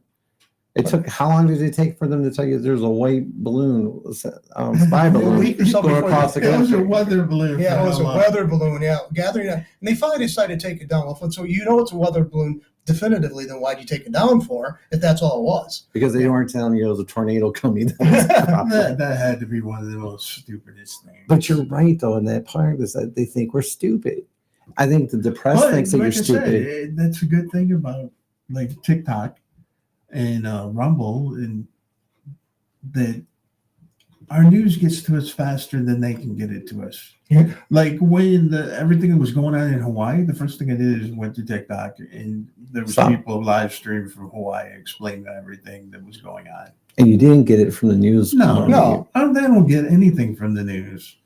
It took, how long did it take for them to tell you there's a white balloon, spy balloon, A week or so going before across the It was a country? weather balloon. Yeah, it was a long? weather balloon. Yeah, gathering, and they finally decided to take it down. Well, so you know it's a weather balloon definitively. Then why'd you take it down for? If that's all it was? Because they weren't telling you it was a tornado coming. That That had to be one of the most stupidest things. But you're right, though, in that part is that they think we're stupid. I think the press But thinks that like you're I said, stupid. that's a good thing about like TikTok and Rumble, and that our news gets to us faster than they can get it to us. Yeah. Like when everything that was going on in Hawaii, the first thing I did is went to TikTok, and there was Stop. people live streaming from Hawaii explaining everything that was going on. And you didn't get it from the news. No, No. I don't get anything from the news.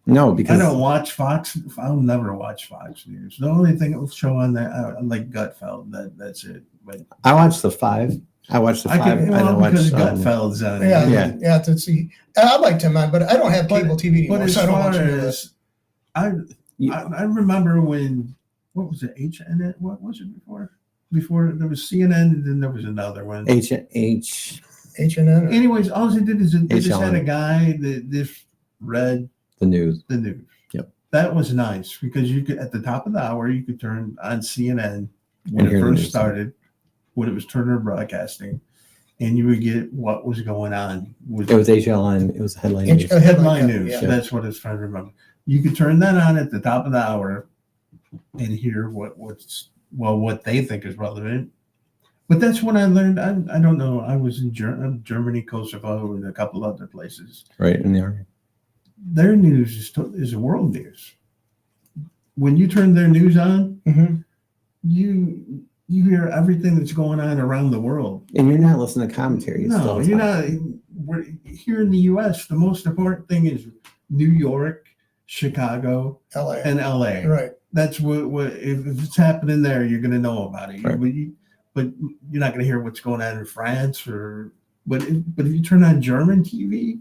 No, I because don't watch Fox. I'll never watch Fox News. The only thing that will show on that, like Gutfeld, that's it. But I watched the 5. I watched the 5. I can, well, don't because watch. Gutfeld's on it. Yeah. To see, I like to, man, but I don't have cable TV But anymore, as so I don't far watch it. as You- I remember when, what was it, HNN? What was it before? Before there was CNN, and then there was another one. H. HNN. Anyways, all they did is they just had HLN. a guy that just read The news. the news. Yep. That was nice because you could, at the top of the hour, you could turn on CNN when And it hear the first news. started, when it was Turner Broadcasting, and you would get what was going on. It was HLN. It was headline news. Headline news. Yeah. That's what I was trying to remember. You could turn that on at the top of the hour and hear what they think is relevant. But that's when I learned. I don't know. I was in Germany, Kosovo, and a couple other places. Right in the army. Their news is world news. When you turn their news on, Mhm. you hear everything that's going on around the world. And you're not listening to commentary. It's No, still you're time. not. We're here in the U.S. The most important thing is New York, Chicago, LA. and L.A. Right. That's what if it's happening there, you're going to know about it. Right. But you're not going to hear what's going on in France but if you turn on German TV,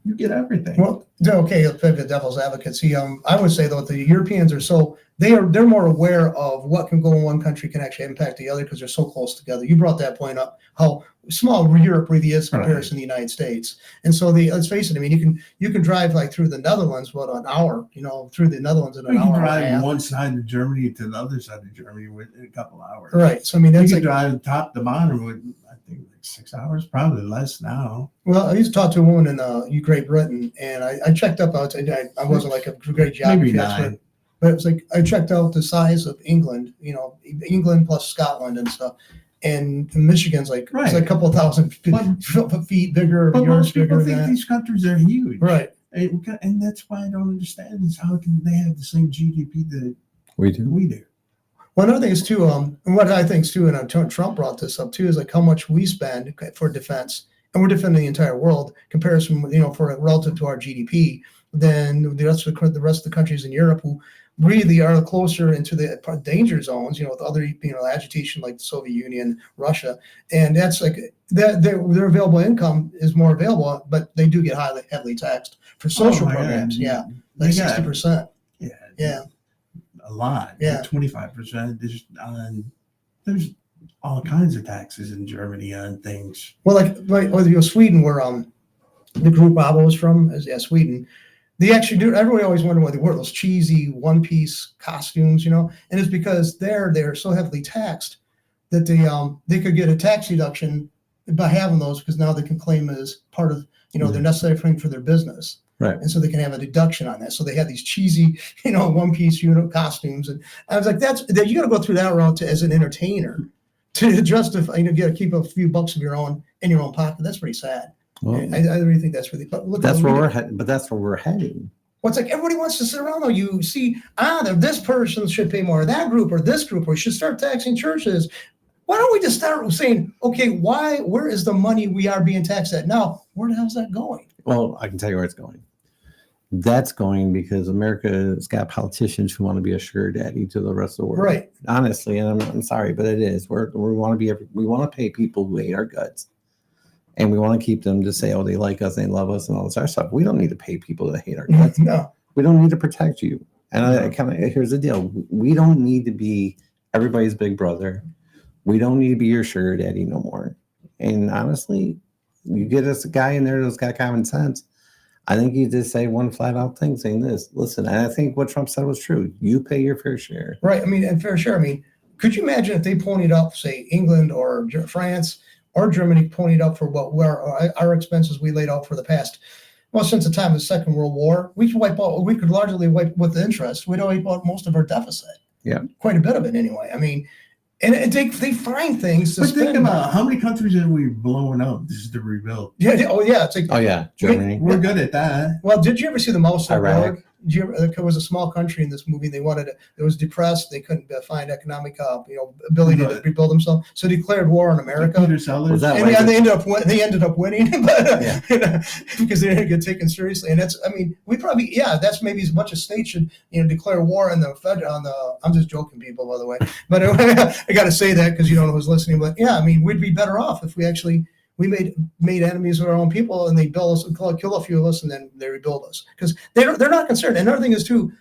you get everything. Well, okay, let's play the devil's advocate. See, I would say though the Europeans are they're more aware of what can go in one country can actually impact the other because they're so close together. You brought that point up, how small Europe really is in comparison to the United States. And so let's face it, I mean, you can drive like through the Netherlands, an hour, through the Netherlands in an you can hour and a drive half. one side of Germany to the other side of Germany in a couple hours. Right. So I mean, You that's can like, drive top to bottom with I think like 6 hours, probably less now. well, I used to talk to a woman in Great Britain, and I checked up. I wasn't like a great geography Maybe expert. 9. But it was like I checked out the size of England, England plus Scotland and stuff. And Michigan's like it's like a couple thousand feet bigger, But yards most people bigger think than that. these countries are huge. Right. And that's why I don't understand is how can they have the same GDP that We do. we do? One other thing is too, and what I think is too, and Trump brought this up too, is like how much we spend for defense, and we're defending the entire world. Comparison, for relative to our GDP, than the rest of the countries in Europe who really are closer into the danger zones, with other, agitation like the Soviet Union, Russia, and that's like that their available income is more available, but they do get heavily taxed for social programs. Yeah, like 60%. Yeah. A lot. Yeah. 25%. There's all kinds of taxes in Germany on things. Well, like Sweden, where the group Bob was from, Sweden. They actually do. Everybody always wondered why they wore those cheesy one-piece costumes, and it's because they're so heavily taxed that they could get a tax deduction by having those because now they can claim as part of they're necessary for their business, Right. and so they can have a deduction on that. So they have these cheesy one-piece costumes, and I was like, you got to go through that route as an entertainer to justify. You got to keep a few bucks of your own in your own pocket. That's pretty sad. Well, I really think that's really. But look, that's where we're heading. But that's where we're heading. Well, it's like everybody wants to sit around though. You see, this person should pay more, that group or this group, or we should start taxing churches. Why don't we just start saying, okay, where is the money we are being taxed at now? Where the hell's that going? Well, I can tell you where it's going. That's going because America's got politicians who want to be a sugar daddy to the rest of the world. Right. Honestly, and I'm sorry, but it is. We want to pay people who hate our guts. And we want to keep them to say, oh, they like us, they love us, and all this other stuff. We don't need to pay people that hate our guts. No. We don't need to protect you. And here's the deal. We don't need to be everybody's big brother. We don't need to be your sugar daddy no more. And honestly, you get us a guy in there that's got common sense. I think you just say one flat out thing saying this. Listen, and I think what Trump said was true. You pay your fair share. Right. I mean, and fair share. I mean, could you imagine if they ponied up, say, England or France or Germany ponied up for where our expenses we laid out for the past, well, since the time of the Second World War, we could largely wipe with the interest. We'd wipe out most of our deficit. Yeah. Quite a bit of it anyway. I mean, and they find things to But spend. think about how many countries have we blown up just to rebuild? Yeah. Oh, yeah. It's like, Oh, yeah. Germany. We're good at that. well, did you ever see the Mouse of Iraq. War? It was a small country in this movie. It was depressed. They couldn't find economic, ability to rebuild themselves. So they declared war on America. Peter Sellers. Was that And like they ended up winning, but Yeah. because they didn't get taken seriously. And that's maybe as much as states should, declare war on I'm just joking, people, by the way. But I got to say that because you don't know who's listening. But yeah, I mean, we'd be better off if we made enemies of our own people, and they kill a few of us, and then they rebuild us because they're not concerned. And another thing is too,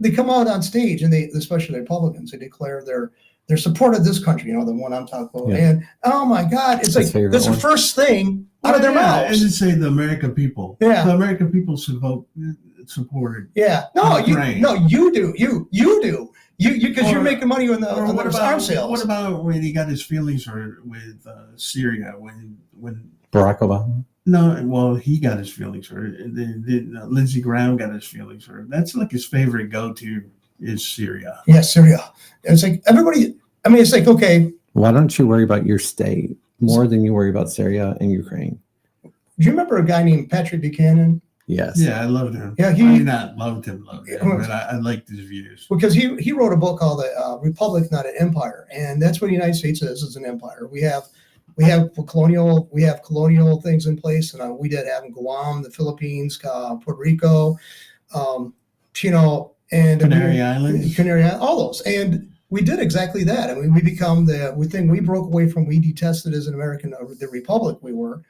they come out on stage and especially the Republicans, they declare their support of this country. The one I'm talking about. Yeah. And oh my God, it's like that's the first thing out of their mouths. And to say the American people. Yeah. The American people supported. Yeah. No, you do. You do. You because you're making money on the arms sales. What about when he got his feelings hurt with Syria? When Barack Obama? No, well, he got his feelings hurt. And then Lindsey Graham got his feelings hurt. That's like his favorite go-to is Syria. Yeah, Syria. It's like everybody. I mean, it's like, okay. Why don't you worry about your state more than you worry about Syria and Ukraine? Do you remember a guy named Patrick Buchanan? Yes. Yeah, I loved him. Yeah, loved him, but I liked his views. Because he wrote a book called Republic, Not an Empire, and that's what the United States is an empire. We have colonial things in place, and we did have in Guam, the Philippines, Puerto Rico, and Canary Islands, all those, and we did exactly that. I mean, we become we broke away from. We detested as an American the republic we were.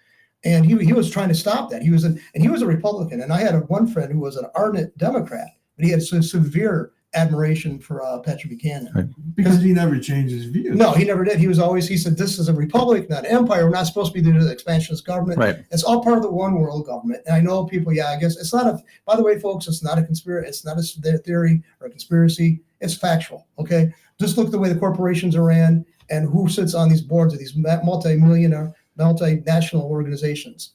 And he was trying to stop that. He was a Republican. And I had one friend who was an ardent Democrat, but he had severe admiration for Patrick Buchanan. Right. Because he never changed his views. No, he never did. He said, this is a republic, not an empire. We're not supposed to be the expansionist government. Right. It's all part of the one world government. And I know people, I guess it's not by the way, folks, it's not a conspiracy. It's not a theory or a conspiracy. It's factual. Okay. Just look at the way the corporations are ran and who sits on these boards of these multinational organizations.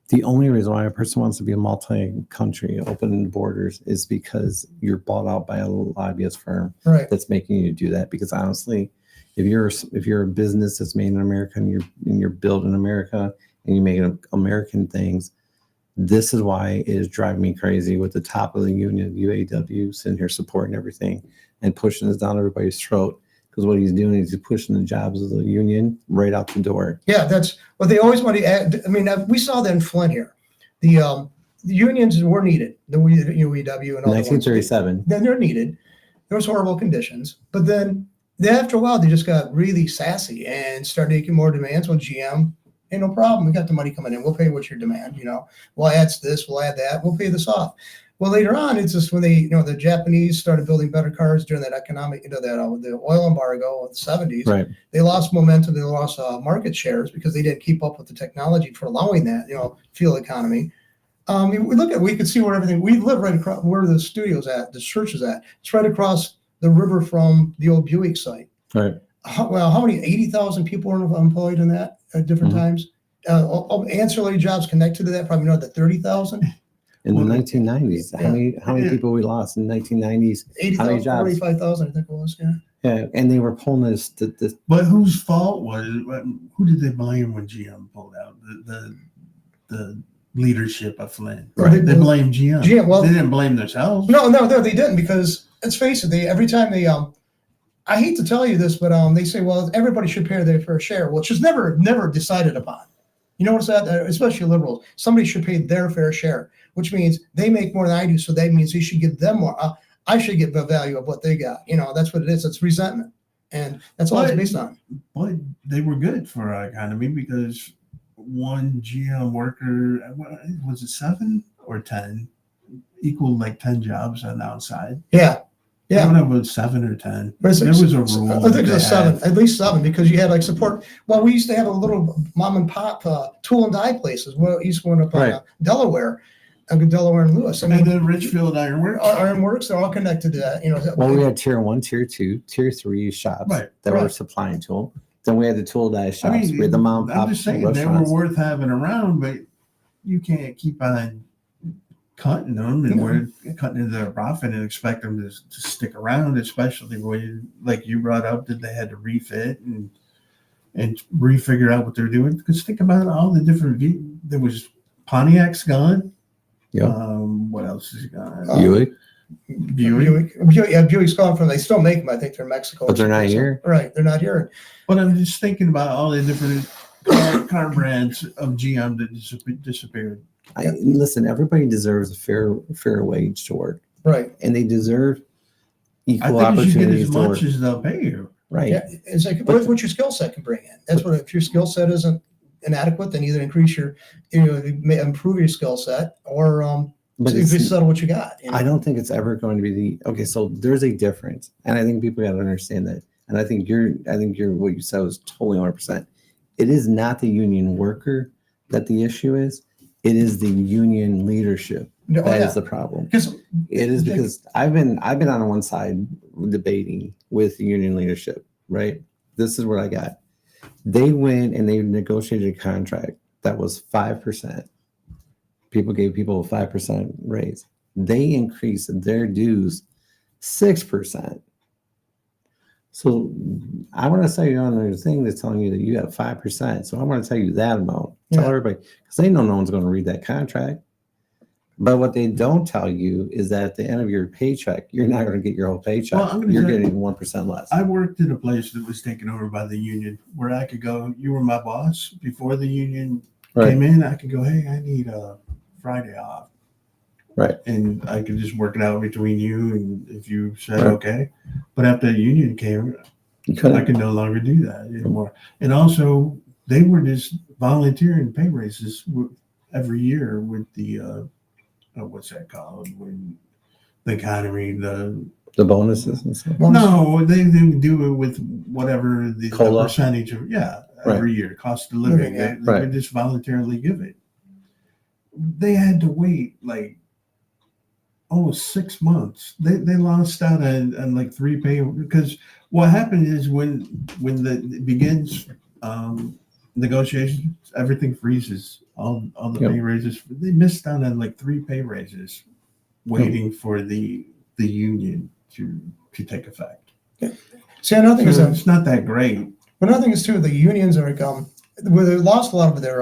The only reason why a person wants to be a multi-country, open borders, is because you're bought out by a lobbyist firm that's making you do that. Because honestly, if you're a business that's made in America and you're built in America and you make American things, this is why it is driving me crazy with the top of the union, UAW, sitting here supporting everything and pushing this down everybody's throat. Because what he's doing is he's pushing the jobs of the union right out the door. Yeah, that's what they always want to add. I mean, we saw that in Flint here. The unions were needed, the UAW and all 1937. Then they're needed. There was horrible conditions. But then after a while, they just got really sassy and started making more demands. Well, GM, hey, no problem. We got the money coming in. We'll pay what your demand. We'll add this, we'll add that. We'll pay this off. Well, later on, it's just when the Japanese started building better cars during that the oil embargo of the 70s. Right. They lost momentum. They lost market shares because they didn't keep up with the technology for allowing that, fuel economy. We could see where we live right across where the studio's at, the church is at. It's right across the river from the old Buick site. Right. How many 80,000 people are employed in that at different times? Ancillary jobs connected to that, probably another 30,000. In the 1990s, how many people we lost in the 1990s? 80,000, 45,000, I think it was. Yeah. Yeah, and they were pulling this. But whose fault was it? Who did they blame when GM pulled out? The leadership of Flint. Right. They blamed GM. Well, they didn't blame themselves. No, they didn't, because let's face it. Every time they I hate to tell you this, but they say, well, everybody should pay their fair share, which is never decided upon. You notice that, especially liberals, somebody should pay their fair share, which means they make more than I do, so that means you should give them more. I should get the value of what they got. That's what it is. It's resentment, and that's all it's based on. But they were good for our economy because one GM worker, was it 7 or 10, equaled like 10 jobs on the outside. Yeah. I don't know if it was 7 or 10. There was a rule. I think it was 7, at least 7, because you had like support. Well, we used to have a little mom and pop tool and die places. Well, East one up in Delaware, Delaware and Lewis. And then Richfield Ironworks. Ironworks, they're all connected to that. Well, we had tier 1, tier 2, tier 3 shops that were supplying to them. Then we had the tool die shops. We had the mom and pop. I'm just saying they were worth having around, but you can't keep on cutting them and we're cutting into their profit and expect them to stick around, especially when, like you brought up, that they had to refit and refigure out what they're doing. Because think about all the different there was Pontiac's gone. Yeah. What else is gone? Buick. Yeah, Buick's gone from. They still make them. I think they're Mexico, but they're not here. Right, they're not here. But I'm just thinking about all the different car brands of GM that disappeared. Listen, everybody deserves a fair wage to work. Right. And they deserve equal opportunities. You get as to much as they'll pay you. Right. Yeah, it's like what your skill set can bring in. That's what, if your skill set isn't inadequate, then either increase improve your skill set or settle what you got. I don't think it's ever going to be so there's a difference. And I think people got to understand that. And I think what you said was totally 100%. It is not the union worker that the issue is. It is the union leadership that is the problem. It is because I've been on one side debating with the union leadership, right? This is what I got. They went and they negotiated a contract that was 5%. People gave people a 5% raise. They increased their dues 6%. So I want to tell you on the thing that's telling you that you have 5%. So I want to tell you that amount. Tell everybody, because they know no one's going to read that contract. But what they don't tell you is that at the end of your paycheck, you're not going to get your whole paycheck. Well, you're getting 1% less. I worked in a place that was taken over by the union where I could go, you were my boss. Before the union came in, I could go, hey, I need a Friday off. Right. And I could just work it out between you, and if you said okay. But after the union came, I could no longer do that anymore. And also, they were just volunteering pay raises every year with the what's that called? When the economy, the bonuses and stuff. No, they would do it with whatever the percentage of every year, cost of living. They would just voluntarily give it. They had to wait like 6 months. They lost out on like 3 pay, because what happened is when it begins negotiations, everything freezes. All the pay raises. They missed out on like 3 pay raises, waiting for the union to take effect. Yeah. See, another thing is it's not that great. But another thing is too, the unions are where they lost a lot of their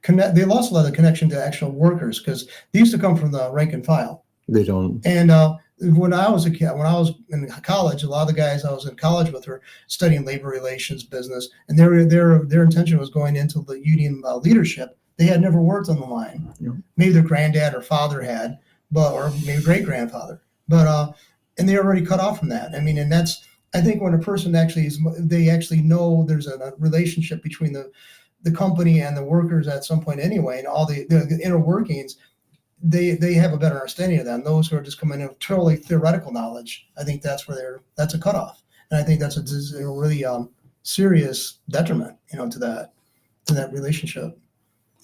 they lost a lot of the connection to actual workers, because they used to come from the rank and file. They don't. And when I was a kid, when I was in college, a lot of the guys I was in college with were studying labor relations, business, and their intention was going into the union leadership. They had never worked on the line. Yeah. Maybe their granddad or father had, or maybe great grandfather, but and they already cut off from that. I mean, and that's, I think when a person they actually know there's a relationship between the company and the workers at some point anyway, and all the inner workings. They have a better understanding of that. And those who are just coming in with totally theoretical knowledge, I think that's a cutoff. And I think that's a really serious detriment, to that relationship.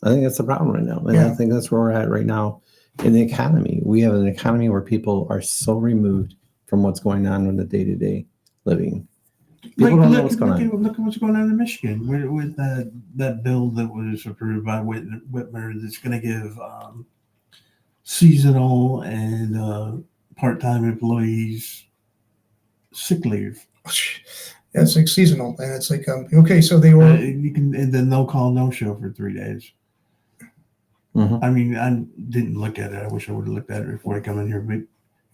I think that's the problem right now. And I think that's where we're at right now in the economy. We have an economy where people are so removed from what's going on in the day-to-day living. People don't know what's going on. Look at what's going on in Michigan with that bill that was approved by Whitmer that's going to give seasonal and part-time employees sick leave. Yeah, it's like seasonal, and it's like okay, so they were you can, and then no call, no show for 3 days. Mm-hmm. I mean, I didn't look at it. I wish I would have looked at it before I come in here, but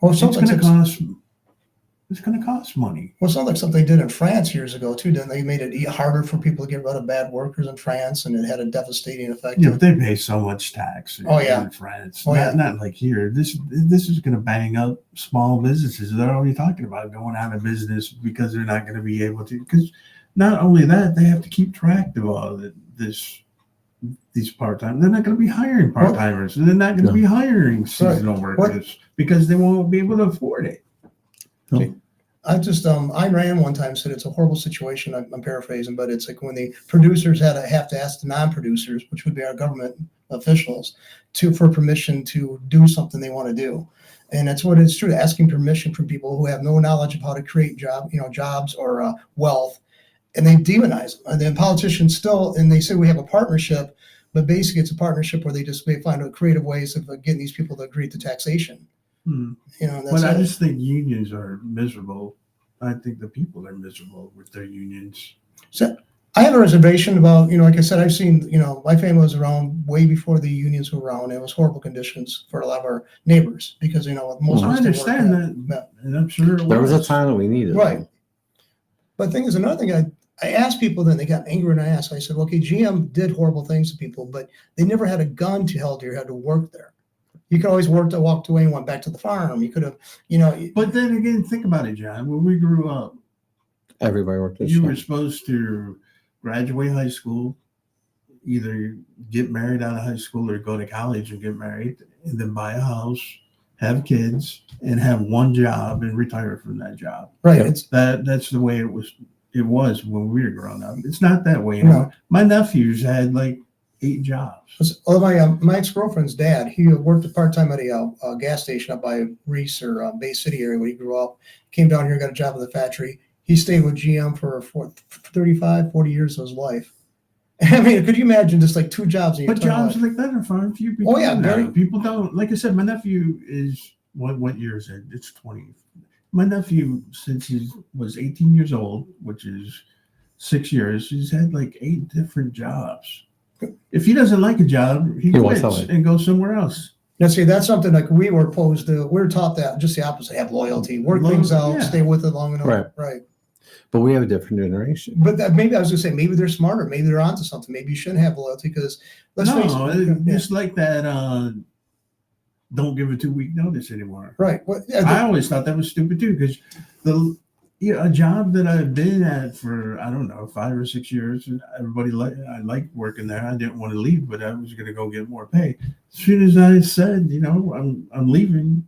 well, it's going to cost. It's going to cost money. Well, it's not like something they did in France years ago too. Didn't they? Made it harder for people to get rid of bad workers in France, and it had a devastating effect. Yeah, but they pay so much tax Oh, yeah. in France. Oh, yeah. Not like here. This is going to bang up small businesses. They're already talking about going out of business because they're not going to be able to. Because not only that, they have to keep track of all these part-time. They're not going to be hiring part-timers. They're not going to be hiring seasonal workers because they won't be able to afford it. No. I just Ayn Rand one time said it's a horrible situation. I'm paraphrasing, but it's like when the producers have to ask the non-producers, which would be our government officials, for permission to do something they want to do, and that's what it's true. Asking permission from people who have no knowledge of how to create jobs or wealth, and they demonize them. And then politicians and they say we have a partnership, but basically it's a partnership where they find creative ways of getting these people to agree to taxation. But I just think unions are miserable. I think the people are miserable with their unions. So I have a reservation about, like I said, I've seen, my family was around way before the unions were around. It was horrible conditions for a lot of our neighbors because, most of us I understand that, and I'm sure there was a time that we needed right. them. But the thing is, another thing I asked people, then they got angry, and I said, okay, GM did horrible things to people, but they never had a gun to held to your head to work there. You could always walk away and went back to the farm. You could have, But then again, think about it, John. When we grew up, Everybody worked this you shit. were supposed to graduate high school, either get married out of high school or go to college and get married, and then buy a house, have kids, and have one job and retire from that job. Right. That's the way it was when we were growing up. It's not that way anymore. No. My nephews had like 8 jobs. Well, my ex-girlfriend's dad, he worked part-time at a gas station up by Reese or Bay City area where he grew up. Came down here, got a job at the factory. He stayed with GM for 35, 40 years of his life. I mean, could you imagine just like 2 jobs in your But jobs like that are fun. Few people. Oh yeah, people don't. Like I said, my nephew is what year is it? It's 20. My nephew, since he was 18 years old, which is 6 years, he's had like 8 different jobs. If he doesn't like a job, he quits and goes somewhere else. Now, see, that's something like we were opposed to. We're taught that just the opposite: have loyalty, work things out, stay with it long enough. Right. But we have a different generation. But maybe I was going to say, maybe they're smarter. Maybe they're onto something. Maybe you shouldn't have loyalty because face it. It's like that. Don't give a 2-week notice anymore. Right. I always thought that was stupid too because a job that I've been at for, I don't know, 5 or 6 years, everybody I liked working there. I didn't want to leave, but I was going to go get more pay. As soon as I said, I'm leaving,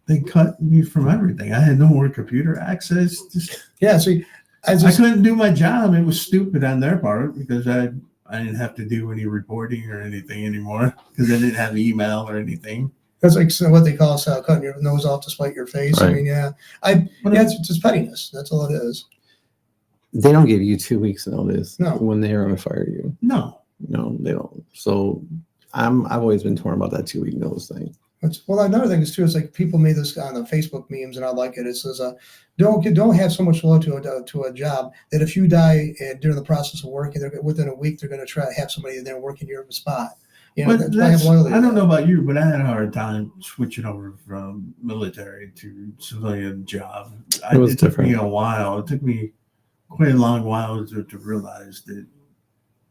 they cut me from everything. I had no more computer access. See, I couldn't do my job. It was stupid on their part because I didn't have to do any reporting or anything anymore because I didn't have email or anything. That's like what they call cutting your nose off to spite your face. Right. I mean, it's just pettiness. That's all it is. They don't give you 2 weeks notice No. when they're going to fire you. No, they don't. So I've always been torn about that 2-week notice thing. Well, another thing is too, it's like people made this on the Facebook memes, and I like it. It says, don't have so much loyalty to a job that if you die during the process of working, within a week, they're going to try to have somebody there working your spot. But I don't know about you, but I had a hard time switching over from military to civilian job. It took me a while. It took me quite a long while to realize that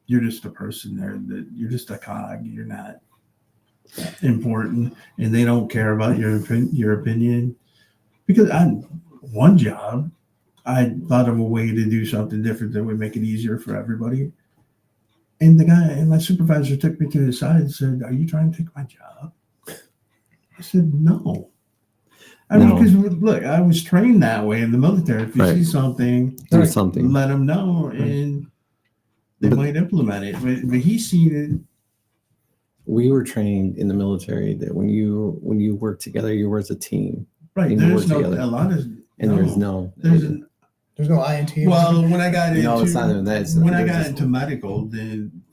you're just a person there, that you're just a cog. You're not important, and they don't care about your opinion. Because one job, I thought of a way to do something different that would make it easier for everybody. And the guy and my supervisor took me to the side and said, "Are you trying to take my job?" I said, "No." I mean, because look, I was trained that way in the military. If you see something, do something, let them know, and they might implement it. But he's seen it. We were trained in the military that when you work together, you work as a team. Right. There's there's no INT. Well, when I got into it's not even that. When I got into medical, then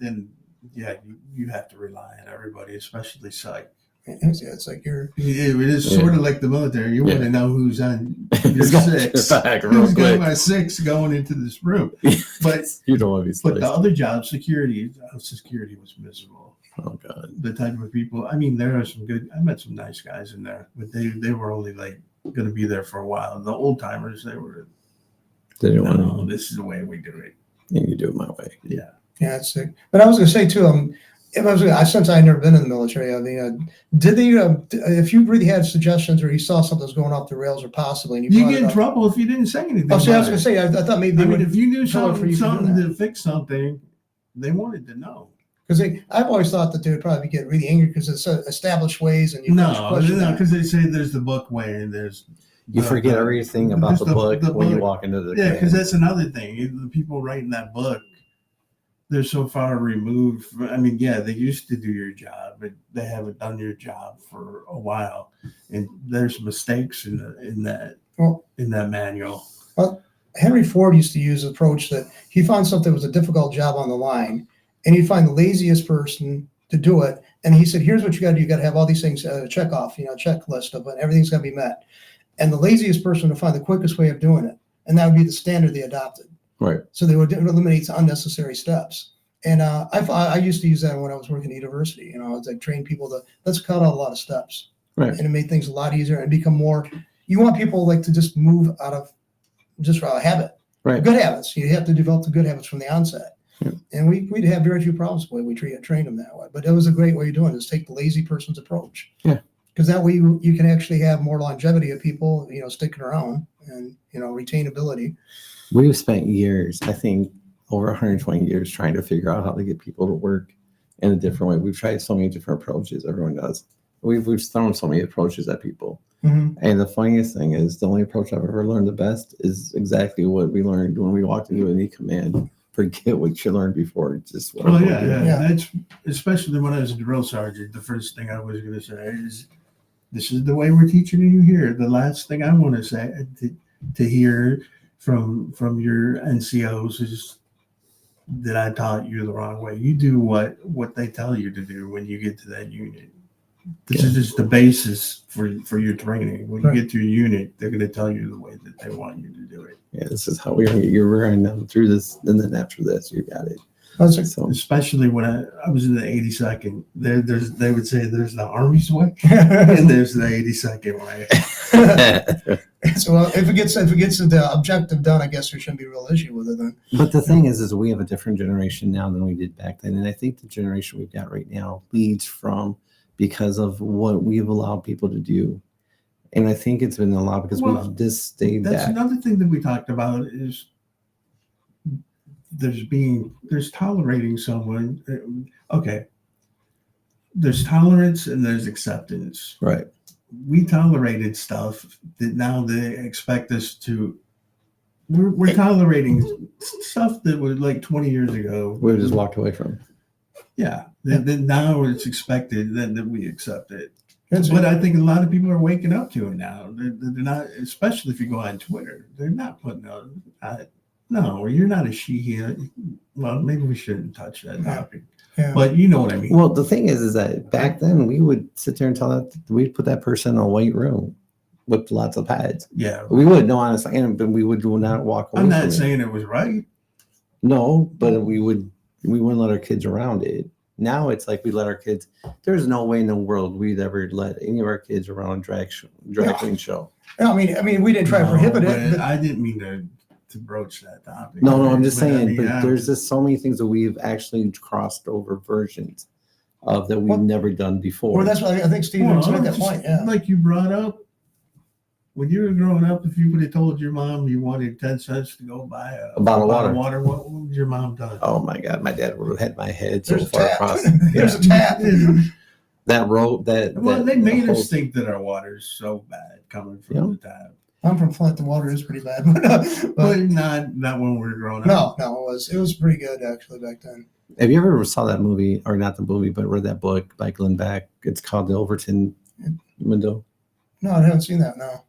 yeah, you have to rely on everybody, especially psych. It's like it is sort of like the military. You want to know who's on your 6, who's got my 6 going into this room. But you don't want to be. But the other job, security was miserable. Oh God, the type of people. I mean, there are some good. I met some nice guys in there, but they were only like going to be there for a while. The old timers, they didn't want no, to. this is the way we do it. And you do it my way. Yeah. Yeah, it's sick. But I was going to say too, since I've never been in the military, I mean, did they, if you really had suggestions or you saw something was going off the rails or possibly, and You brought get it in up- trouble if you didn't say anything. Oh, see, I was about going to it. say, I thought maybe I they mean, would, if you knew tell her for something, you to do to fix something, they wanted to know. because I've always thought that they would probably get really angry because it's established ways and you question that. Because they say there's the book way and there's You forget everything about the book when you walk into the Yeah, command. because that's another thing. The people writing that book, they're so far removed. I mean, yeah, they used to do your job, but they haven't done your job for a while, and there's mistakes in that manual. Well, Henry Ford used to use the approach that he found something that was a difficult job on the line, and he'd find the laziest person to do it. And he said, here's what you got to do. You got to have all these things, check off, checklist of it. Everything's got to be met. And the laziest person to find the quickest way of doing it. And that would be the standard they adopted. Right. So they would eliminate unnecessary steps. And I used to use that when I was working at university. It's like train people to let's cut out a lot of steps. Right. And it made things a lot easier and become more. You want people like to just move out of just a habit. Right. Good habits. You have to develop the good habits from the onset. Yeah. And we'd have very few problems the way we trained them that way. But it was a great way of doing it, is take the lazy person's approach. Yeah. Because that way you can actually have more longevity of people, sticking around and, retainability. We've spent years, I think over 120 years, trying to figure out how to get people to work in a different way. We've tried so many different approaches. Everyone does. We've thrown so many approaches at people. Mm-hmm. And the funniest thing is the only approach I've ever learned the best is exactly what we learned when we walked into a new command. Forget what you learned before. Just what Well, yeah. That's especially when I was a drill sergeant. The first thing I was going to say is, "This is the way we're teaching you here." The last thing I want to say to hear from your NCOs is that I taught you the wrong way. You do what they tell you to do when you get to that unit. This is just the basis for your training. When you get to your unit, they're going to tell you the way that they want you to do it. Yeah, this is how we're going to get you running them through this. And then after this, you got it. So, especially when I was in the 82nd, they would say there's the Army's way and there's the 82nd way. So if it gets the objective done, I guess there shouldn't be a real issue with it then. But the thing is we have a different generation now than we did back then. And I think the generation we've got right now leads from because of what we've allowed people to do. And I think it's been a lot because we've just stayed back. That's another thing that we talked about is there's tolerating someone. Okay. There's tolerance and there's acceptance. Right. We tolerated stuff that now they expect us to. We're tolerating stuff that was like 20 years ago. We just walked away from. Yeah. Then now it's expected that we accept it. But I think a lot of people are waking up to it now. They're not, especially if you go on Twitter, they're not putting no, you're not a she here. Well, maybe we shouldn't touch that topic. Yeah. But you know what I mean. Well, the thing is that back then we would sit there and we'd put that person in a white room with lots of pads. Yeah. We would, no, honestly, but we would not walk away. I'm not saying it was right. No, but we wouldn't let our kids around it. Now it's like we let our kids. There's no way in the world we'd ever let any of our kids around a drag queen show. I mean, we didn't try to prohibit it. But I didn't mean to broach that topic. No, I'm just saying. But there's just so many things that we've actually crossed over versions of that we've never done before. Well, that's why I think Steve made that point. Yeah, like you brought up. When you were growing up, if you would have told your mom you wanted 10 cents to go buy a bottle of water, what would your mom done? Oh my God, my dad would have had my head so far across. There's a tap. That road, they made us think that our water's so bad coming from the tap. I'm from Flint. The water is pretty bad, but not when we were growing up. No, it was pretty good actually back then. Have you ever saw that movie, or not the movie, but read that book by Glenn Beck? It's called The Overton Window. No, I haven't seen that. No.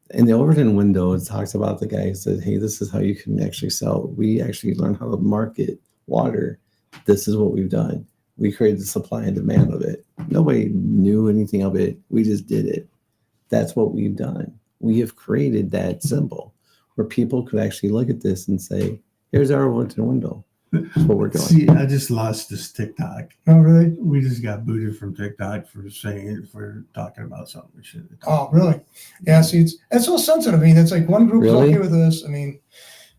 In the Overton Window, it talks about the guy who said, "Hey, this is how you can actually sell. We actually learn how to market water. This is what we've done. We created the supply and demand of it. Nobody knew anything of it. We just did it. That's what we've done. We have created that symbol where people could actually look at this and say, here's our Overton Window. That's what we're doing. See, I just lost this TikTok. Oh, really? We just got booted from TikTok for talking about something we shouldn't have Oh, talked really? Yeah. See, it's so sensitive. I mean, it's like one group is Really? okay with this. I mean,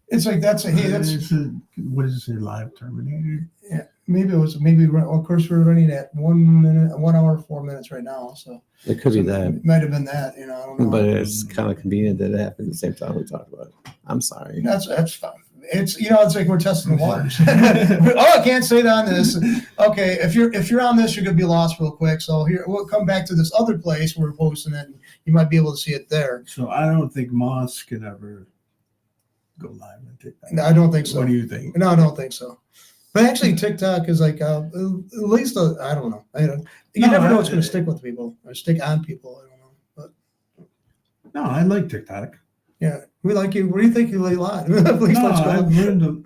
it's like that's a hey, about. that's What does it say? Live terminated. yeah. Maybe it was of course we're running at 1 minute, 1 hour, 4 minutes right now. So It could be so that. It might have been that. You know, I don't know. But it's kind of convenient that it happened at the same time we talked about it. I'm sorry. That's fine. It's it's like we're testing the waters. Oh, I can't say that on this. Okay, if you're on this, you're gonna be lost real quick. So here we'll come back to this other place where we're posting it. And you might be able to see it there. So I don't think Moss can ever go live on TikTok. No, I don't think so. What do you think? No, I don't think so. But actually, TikTok is like at least I don't know. You never know what's going to stick with people or stick on people. I don't know. But No, I like TikTok. yeah, we like you. What do you think you lay live? At least No, let's go. I've learned to,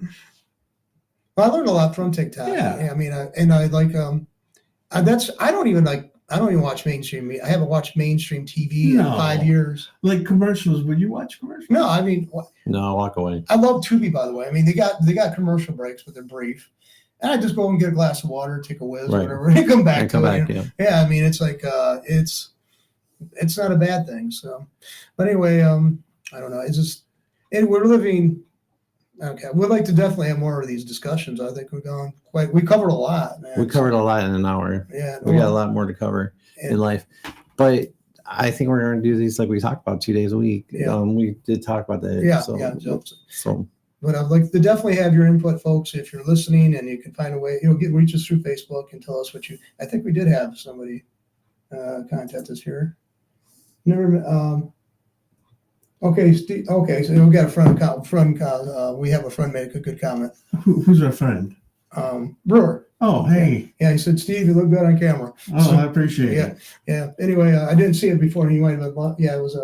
Well, I learned a lot from TikTok. Yeah. I mean, and I like I don't even watch mainstream. I haven't watched mainstream TV in No. 5 years. like commercials. Would you watch commercials? No, I mean, No, walk away. I love Tubi, by the way. I mean, they got commercial breaks, but they're brief. And I just go and get a glass of water, take a whiz, Right. whatever, and come back. And come to it, back, yeah. Yeah, I mean, it's like it's not a bad thing. So, but anyway, I don't know. It's just, and we're living. Okay, we'd like to definitely have more of these discussions. I think we covered a lot, man. We covered a lot in an hour. Yeah, We got a lot more to cover in life. But I think we're going to do these like we talked about 2 days a week. Yeah. We did talk about that. Yeah, So, yeah. so But I'd like to definitely have your input, folks. If you're listening and you can find a way, reach us through Facebook and tell us what you. I think we did have somebody contact us here. Never. Okay, Steve. Okay, so we got a friend. We have a friend make a good comment. Who's our friend? Brewer. Oh, hey. Yeah, he said, Steve, you look good on camera. Oh, I appreciate Yeah, it. yeah. Anyway, I didn't see it before. He might have. Yeah, it was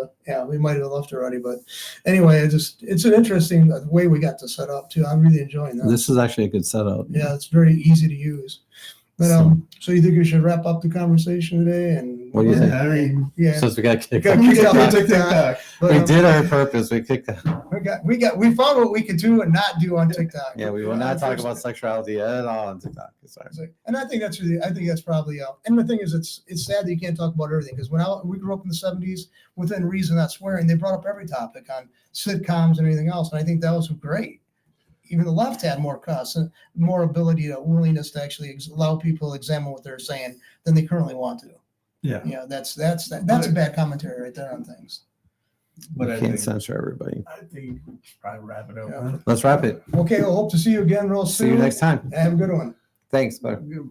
we might have left already, but anyway, it's an interesting way we got to set up too. I'm really enjoying that. this is actually a good setup. Yeah, it's very easy to use. But so you think we should wrap up the conversation today? And What do you think? I mean, yeah, Since we got kicked got off. kicked off TikTok. TikTok. But, We did our purpose. We kicked out. we found what we could do and not do on TikTok. Yeah, we will not talk about sexuality at all on TikTok. Sorry. And I think that's probably and the thing is, it's sad that you can't talk about everything because when we grew up in the 70s, within reason, not swearing, they brought up every topic on sitcoms and everything else, and I think that was great. Even the left had more cuss and more willingness to actually allow people to examine what they're saying than they currently want to. yeah. Yeah, that's a bad commentary right there on things. But We I can't think, censor everybody. I think we should probably wrap it up. Yeah. Huh? Let's wrap it. Okay, we'll hope to see you again real soon. See you next time. Have a good one. Thanks. Bye. Good.